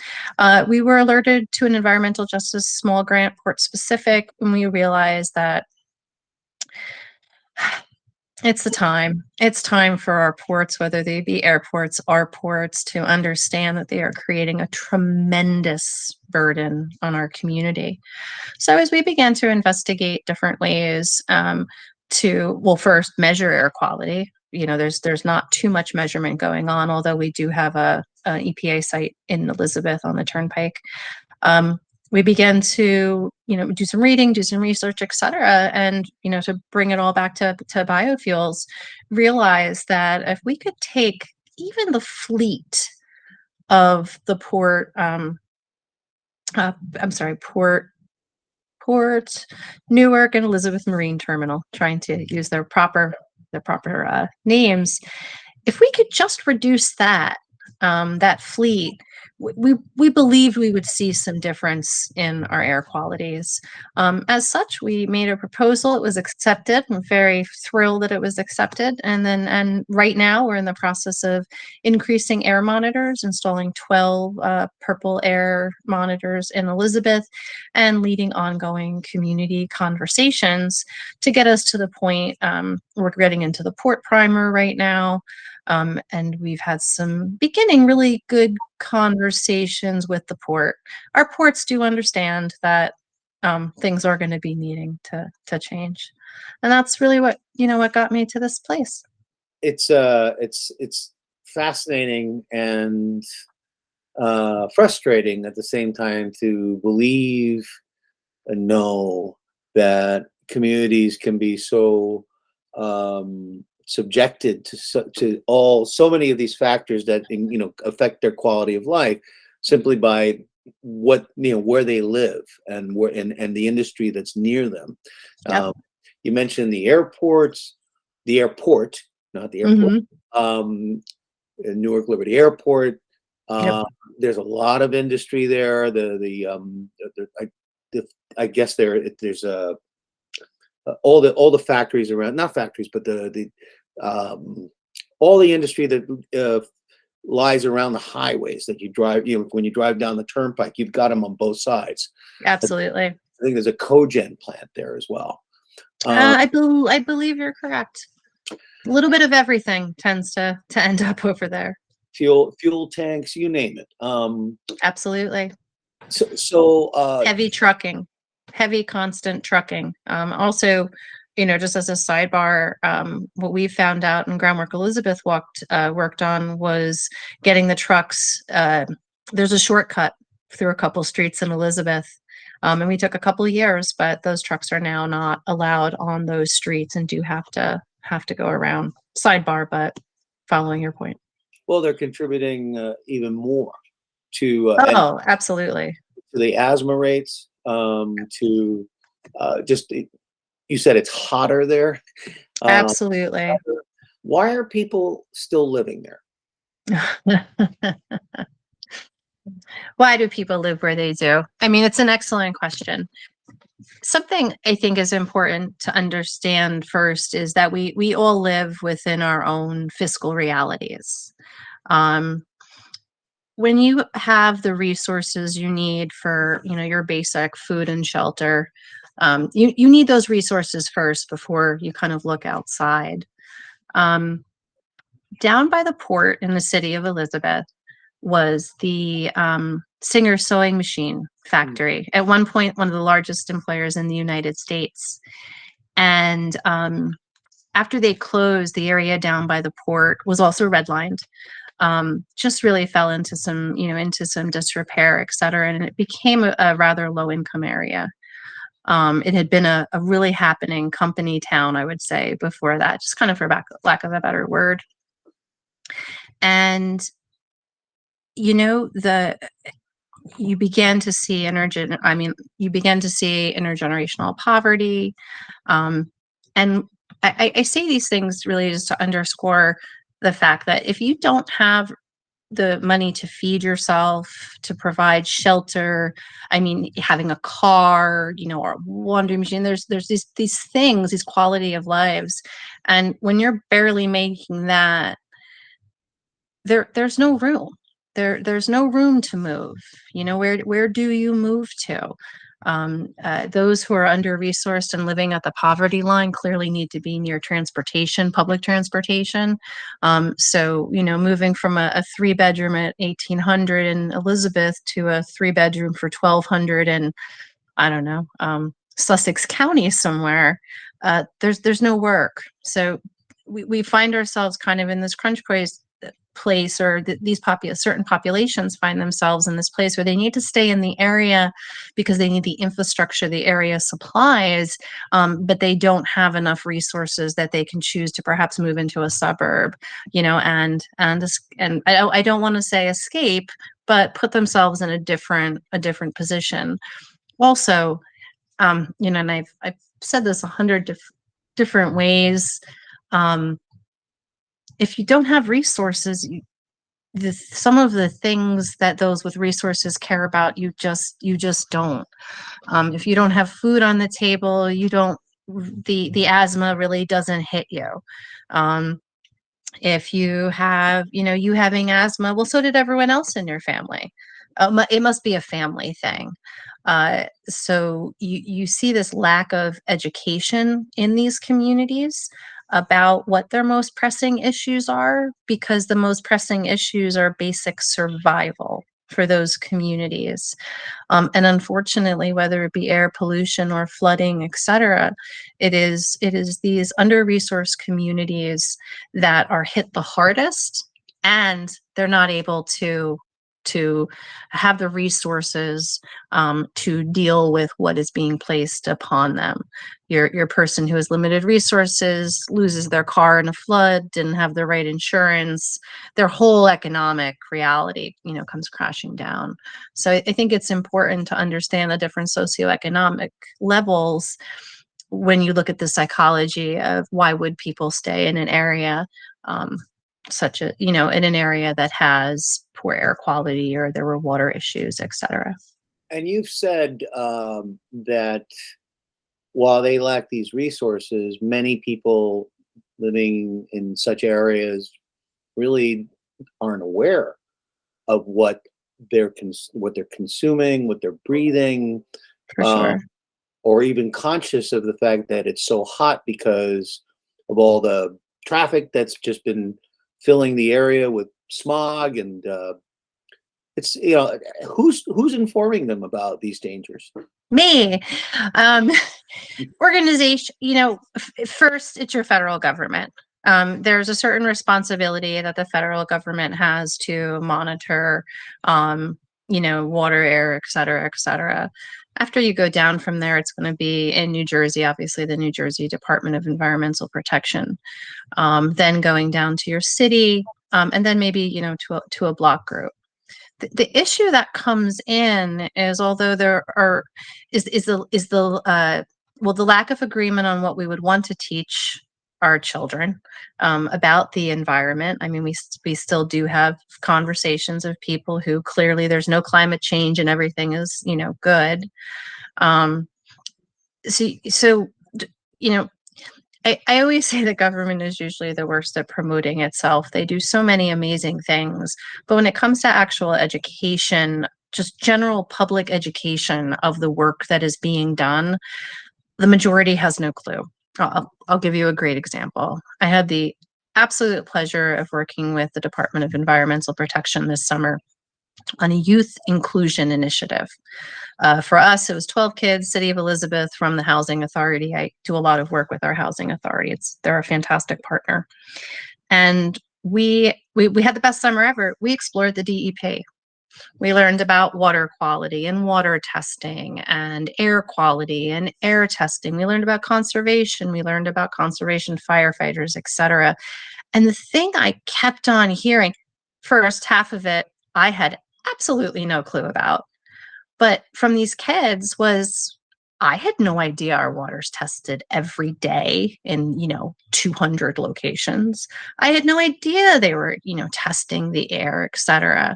We were alerted to an environmental justice small grant, port specific, when we realized that it's the time. It's time for our ports, whether they be airports or ports, to understand that they are creating a tremendous burden on our community. So as we began to investigate different ways to first measure air quality, there's not too much measurement going on, although we do have an EPA site in Elizabeth on the turnpike. We began to, do some reading, do some research, et cetera, and, to bring it all back to biofuels, realize that if we could take even the fleet of the port Newark and Elizabeth Marine Terminal, trying to use their proper names, if we could just reduce that fleet, we believed we would see some difference in our air qualities. As such, we made a proposal. It was accepted. I'm very thrilled that it was accepted. And right now we're in the process of increasing air monitors, installing 12 purple air monitors in Elizabeth, and leading ongoing community conversations to get us to the point. We're getting into the port primer right now. And we've had some beginning really good conversations with the port. Our ports do understand that things are going to be needing to change, and that's really what got me to this place. It's fascinating and frustrating at the same time to believe know that communities can be so subjected to so many of these factors that affect their quality of life simply by where they live and the industry that's near them. Yep. You mentioned the airport, not the airport. Mhm. Newark Liberty Airport. Yep. There's a lot of industry there. I guess there's all the factories around, not factories, but all the industry that lies around the highways that you drive. When you drive down the turnpike, you've got them on both sides. Absolutely. I think there's a cogen plant there as well. I believe you're correct. A little bit of everything tends to end up over there. Fuel tanks, you name it. Absolutely. So Heavy constant trucking. Also, just as a sidebar, what we found out in Groundwork Elizabeth worked on was getting the trucks. There's a shortcut through a couple streets in Elizabeth. And we took a couple of years, but those trucks are now not allowed on those streets and do have to go around. Sidebar, but following your point. Well, they're contributing even more to Absolutely. to the asthma rates. To just you said it's hotter there. Absolutely. Why are people still living there? Why do people live where they do? I mean, it's an excellent question. Something I think is important to understand first is that we all live within our own fiscal realities. When you have the resources you need for, your basic food and shelter, you need those resources first before you kind of look outside. Down by the port in the city of Elizabeth was the Singer sewing machine factory. At one point, one of the largest employers in the United States. And after they closed, the area down by the port was also redlined. Just really fell into some disrepair, et cetera. And it became a rather low income area. It had been a really happening company town, I would say, before that, just kind of for lack of a better word. And, you began to see intergenerational poverty. And I say these things really just to underscore the fact that if you don't have the money to feed yourself, to provide shelter, having a car, or a laundry machine, there's these things, these quality of lives. And when you're barely making that, there's no room. There's no room to move. Where do you move to? Those who are under-resourced and living at the poverty line clearly need to be near transportation, public transportation. So, moving from a 3-bedroom at 1,800 in Elizabeth to a 3-bedroom for 1,200 in, I don't know, Sussex County somewhere, there's no work. So we find ourselves kind of in this crunch place, or certain populations find themselves in this place where they need to stay in the area because they need the infrastructure, the area supplies, but they don't have enough resources that they can choose to perhaps move into a suburb, and I don't want to say escape, but put themselves in a different position. Also, and I've said this 100 different ways. If you don't have resources, some of the things that those with resources care about, you just don't. If you don't have food on the table, the asthma really doesn't hit you. If you have, you having asthma, well, so did everyone else in your family. It must be a family thing. So you see this lack of education in these communities about what their most pressing issues are, because the most pressing issues are basic survival for those communities. And unfortunately, whether it be air pollution or flooding, et cetera, it is these under-resourced communities that are hit the hardest, and they're not able to to have the resources to deal with what is being placed upon them. Your person who has limited resources loses their car in a flood, didn't have the right insurance, their whole economic reality, comes crashing down. So I think it's important to understand the different socioeconomic levels when you look at the psychology of why would people stay in an area in an area that has poor air quality, or there were water issues, etc. And you've said that while they lack these resources, many people living in such areas really aren't aware of what they're consuming, what they're breathing, For sure. or even conscious of the fact that it's so hot because of all the traffic that's just been filling the area with smog. And it's, who's informing them about these dangers? Me. Organization, first it's your federal government. There's a certain responsibility that the federal government has to monitor, water, air, et cetera, et cetera. After you go down from there, it's going to be in New Jersey, obviously the New Jersey Department of Environmental Protection. Then going down to your city, and then maybe, to a block group. The issue that comes in is, although there the lack of agreement on what we would want to teach our children about the environment. I mean, we still do have conversations of people who clearly there's no climate change and everything is, good. I always say the government is usually the worst at promoting itself. They do so many amazing things, but when it comes to actual education, just general public education of the work that is being done, the majority has no clue. I'll give you a great example. I had the absolute pleasure of working with the Department of Environmental Protection this summer on a youth inclusion initiative. For us, it was 12 kids, City of Elizabeth, from the Housing Authority. I do a lot of work with our Housing Authority. They're a fantastic partner. And we had the best summer ever. We explored the DEP. We learned about water quality and water testing and air quality and air testing. We learned about conservation. We learned about conservation firefighters, et cetera. And the thing I kept on hearing, first half of it, I had absolutely no clue about. But from these kids was, I had no idea our water's tested every day in, 200 locations. I had no idea they were, testing the air, et cetera.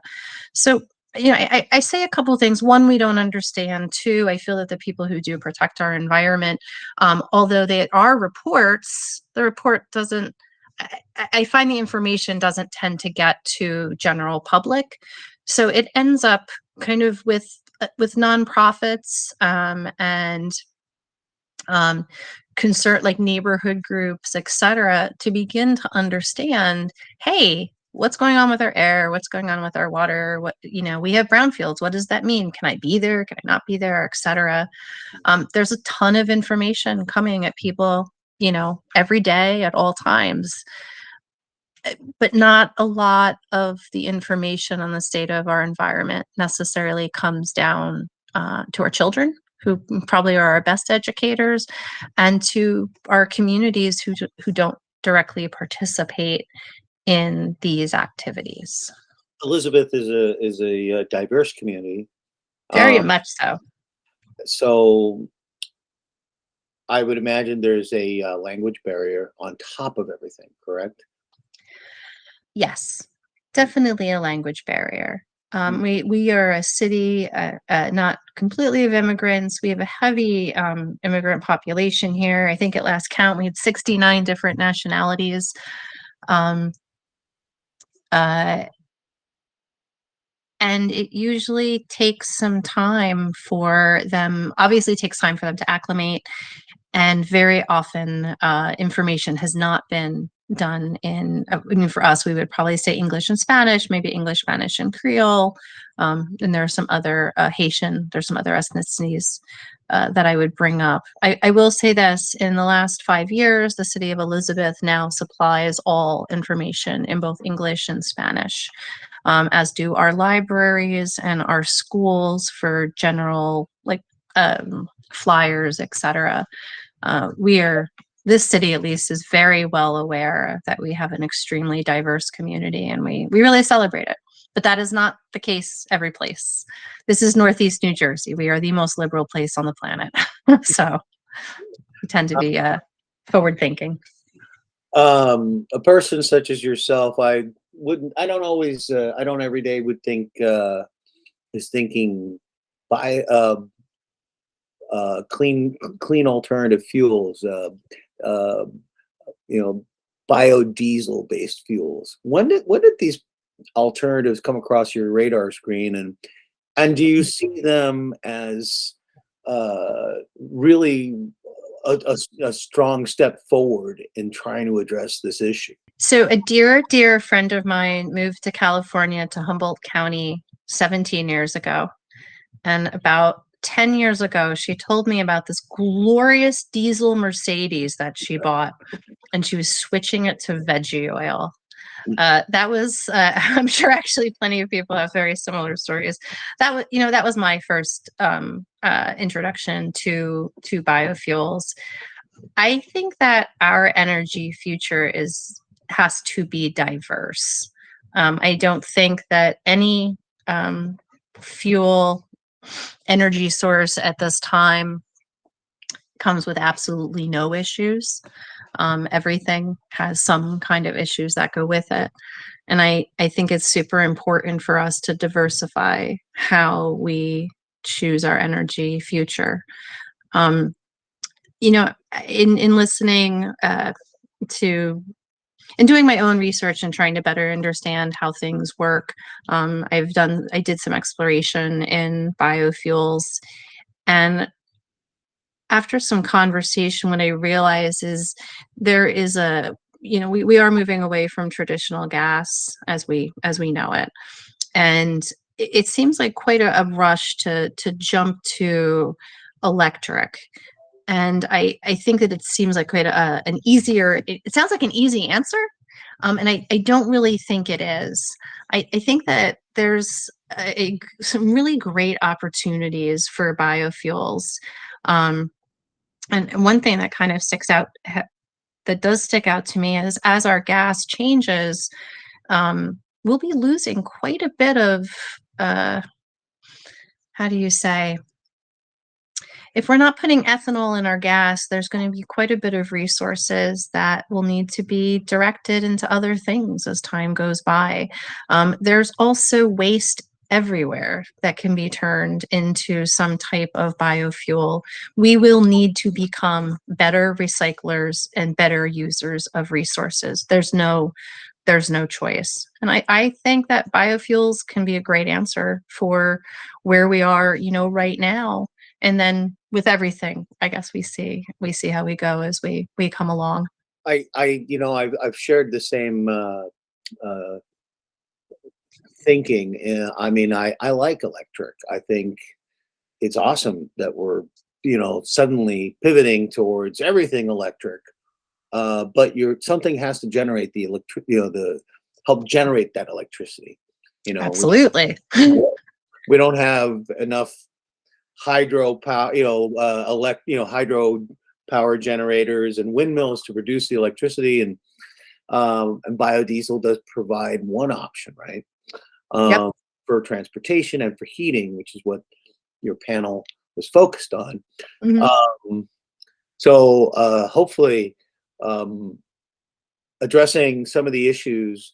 So, I say a couple of things. One, we don't understand. Two, I feel that the people who do protect our environment, although they are reports, the report doesn't, I find the information doesn't tend to get to general public. So it ends up kind of with nonprofits and concern, like neighborhood groups, et cetera, to begin to understand, hey, what's going on with our air? What's going on with our water? We have brownfields. What does that mean? Can I be there? Can I not be there? Et cetera. There's a ton of information coming at people, every day at all times. But not a lot of the information on the state of our environment necessarily comes down to our children, who probably are our best educators, and to our communities who don't directly participate in these activities. Elizabeth is a diverse community. Very much so. So I would imagine there's a language barrier on top of everything, correct? Yes, definitely a language barrier. We are a city, not completely of immigrants. We have a heavy immigrant population here. I think at last count, we had 69 different nationalities. And it usually takes some time for them, obviously takes time for them to acclimate. And very often information has not been done in, for us, we would probably say English and Spanish, maybe English, Spanish, and Creole. And there are some other Haitian, there's some other ethnicities that I would bring up. I will say this, in the last 5 years, the City of Elizabeth now supplies all information in both English and Spanish. as do our libraries and our schools for general, like, flyers, etc. This city at least is very well aware that we have an extremely diverse community, and we really celebrate it. But that is not the case every place. This is Northeast New Jersey. We are the most liberal place on the planet. So we tend to be forward thinking. A person such as yourself, I don't every day would think, is thinking by clean alternative fuels, biodiesel based fuels. When did these alternatives come across your radar screen, and do you see them as really a strong step forward in trying to address this issue? So a dear friend of mine moved to California, to Humboldt County 17 years ago. And about 10 years ago, she told me about this glorious diesel Mercedes that she bought, and she was switching it to veggie oil. That was, I'm sure actually plenty of people have very similar stories. That was my first introduction to biofuels. I think that our energy future has to be diverse. I don't think that any fuel energy source at this time comes with absolutely no issues. Everything has some kind of issues that go with it. And I think it's super important for us to diversify how we choose our energy future. In listening to and doing my own research and trying to better understand how things work, I did some exploration in biofuels, and after some conversation, what I realized is there is we are moving away from traditional gas as we know it, and it seems like quite a rush to jump to electric. And I think that it seems like quite an easier, it sounds like an easy answer. And I don't really think it is. I think that there's some really great opportunities for biofuels. And one thing that kind of does stick out to me is, as our gas changes, we'll be losing quite a bit of, how do you say, if we're not putting ethanol in our gas, there's going to be quite a bit of resources that will need to be directed into other things as time goes by. There's also waste everywhere that can be turned into some type of biofuel. We will need to become better recyclers and better users of resources. There's no choice. And I think that biofuels can be a great answer for where we are, right now. And then with everything, I guess we see how we go as we come along. I've shared the same thinking. I like electric. I think it's awesome that we're suddenly pivoting towards everything electric. But something has to generate help generate that electricity. Absolutely. We don't have enough hydro power, hydro power generators and windmills to produce the electricity, and biodiesel does provide one option, right? Yep. For transportation and for heating, which is what your panel was focused on. Mm-hmm. So hopefully addressing some of the issues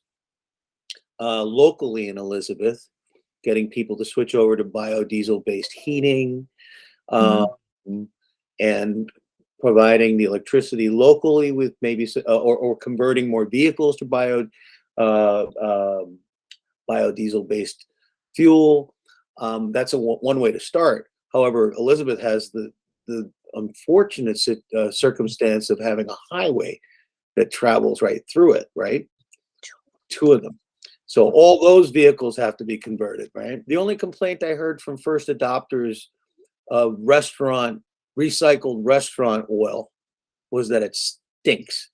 locally in Elizabeth, getting people to switch over to biodiesel-based heating, and providing the electricity locally with maybe or converting more vehicles to biodiesel-based fuel. That's one way to start. However, Elizabeth has the unfortunate circumstance of having a highway that travels right through it, right? 2 of them. So all those vehicles have to be converted, right? The only complaint I heard from first adopters of recycled restaurant oil was that it stinks.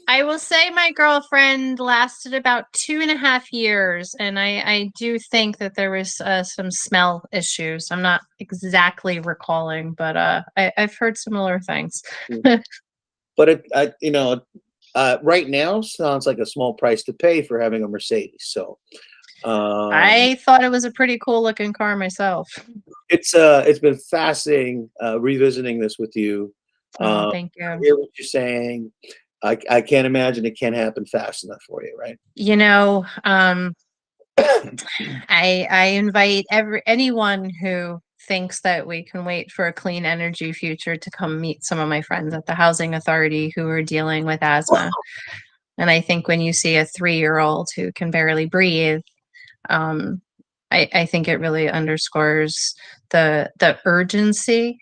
I will say my girlfriend lasted about 2.5 years, and I do think that there was some smell issues. I'm not exactly recalling, but I've heard similar things. But right now sounds like a small price to pay for having a Mercedes. So I thought it was a pretty cool looking car myself. it's been fascinating revisiting this with you. Oh, I thank you. hear what you're saying. I can't imagine it can't happen fast enough for you, right? You know, I invite anyone who thinks that we can wait for a clean energy future to come meet some of my friends at the housing authority who are dealing with asthma. And I think when you see a 3-year-old who can barely breathe, I think it really underscores the urgency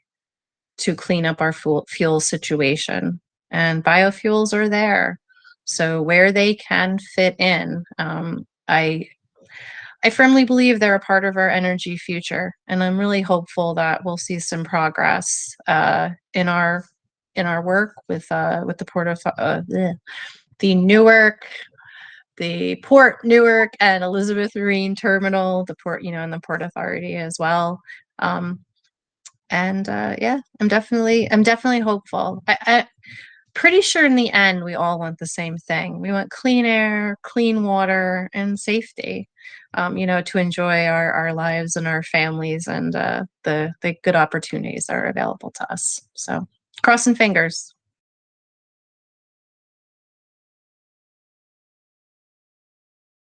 to clean up our fuel situation. And biofuels are there. So where they can fit in, I firmly believe they're a part of our energy future, and I'm really hopeful that we'll see some progress in our work with the the Newark, the Port Newark and Elizabeth Marine Terminal, the port, and the Port Authority as well. Yeah, I'm definitely hopeful. I pretty sure in the end we all want the same thing. We want clean air, clean water, and safety. To enjoy our lives and our families and the good opportunities that are available to us. So, crossing fingers.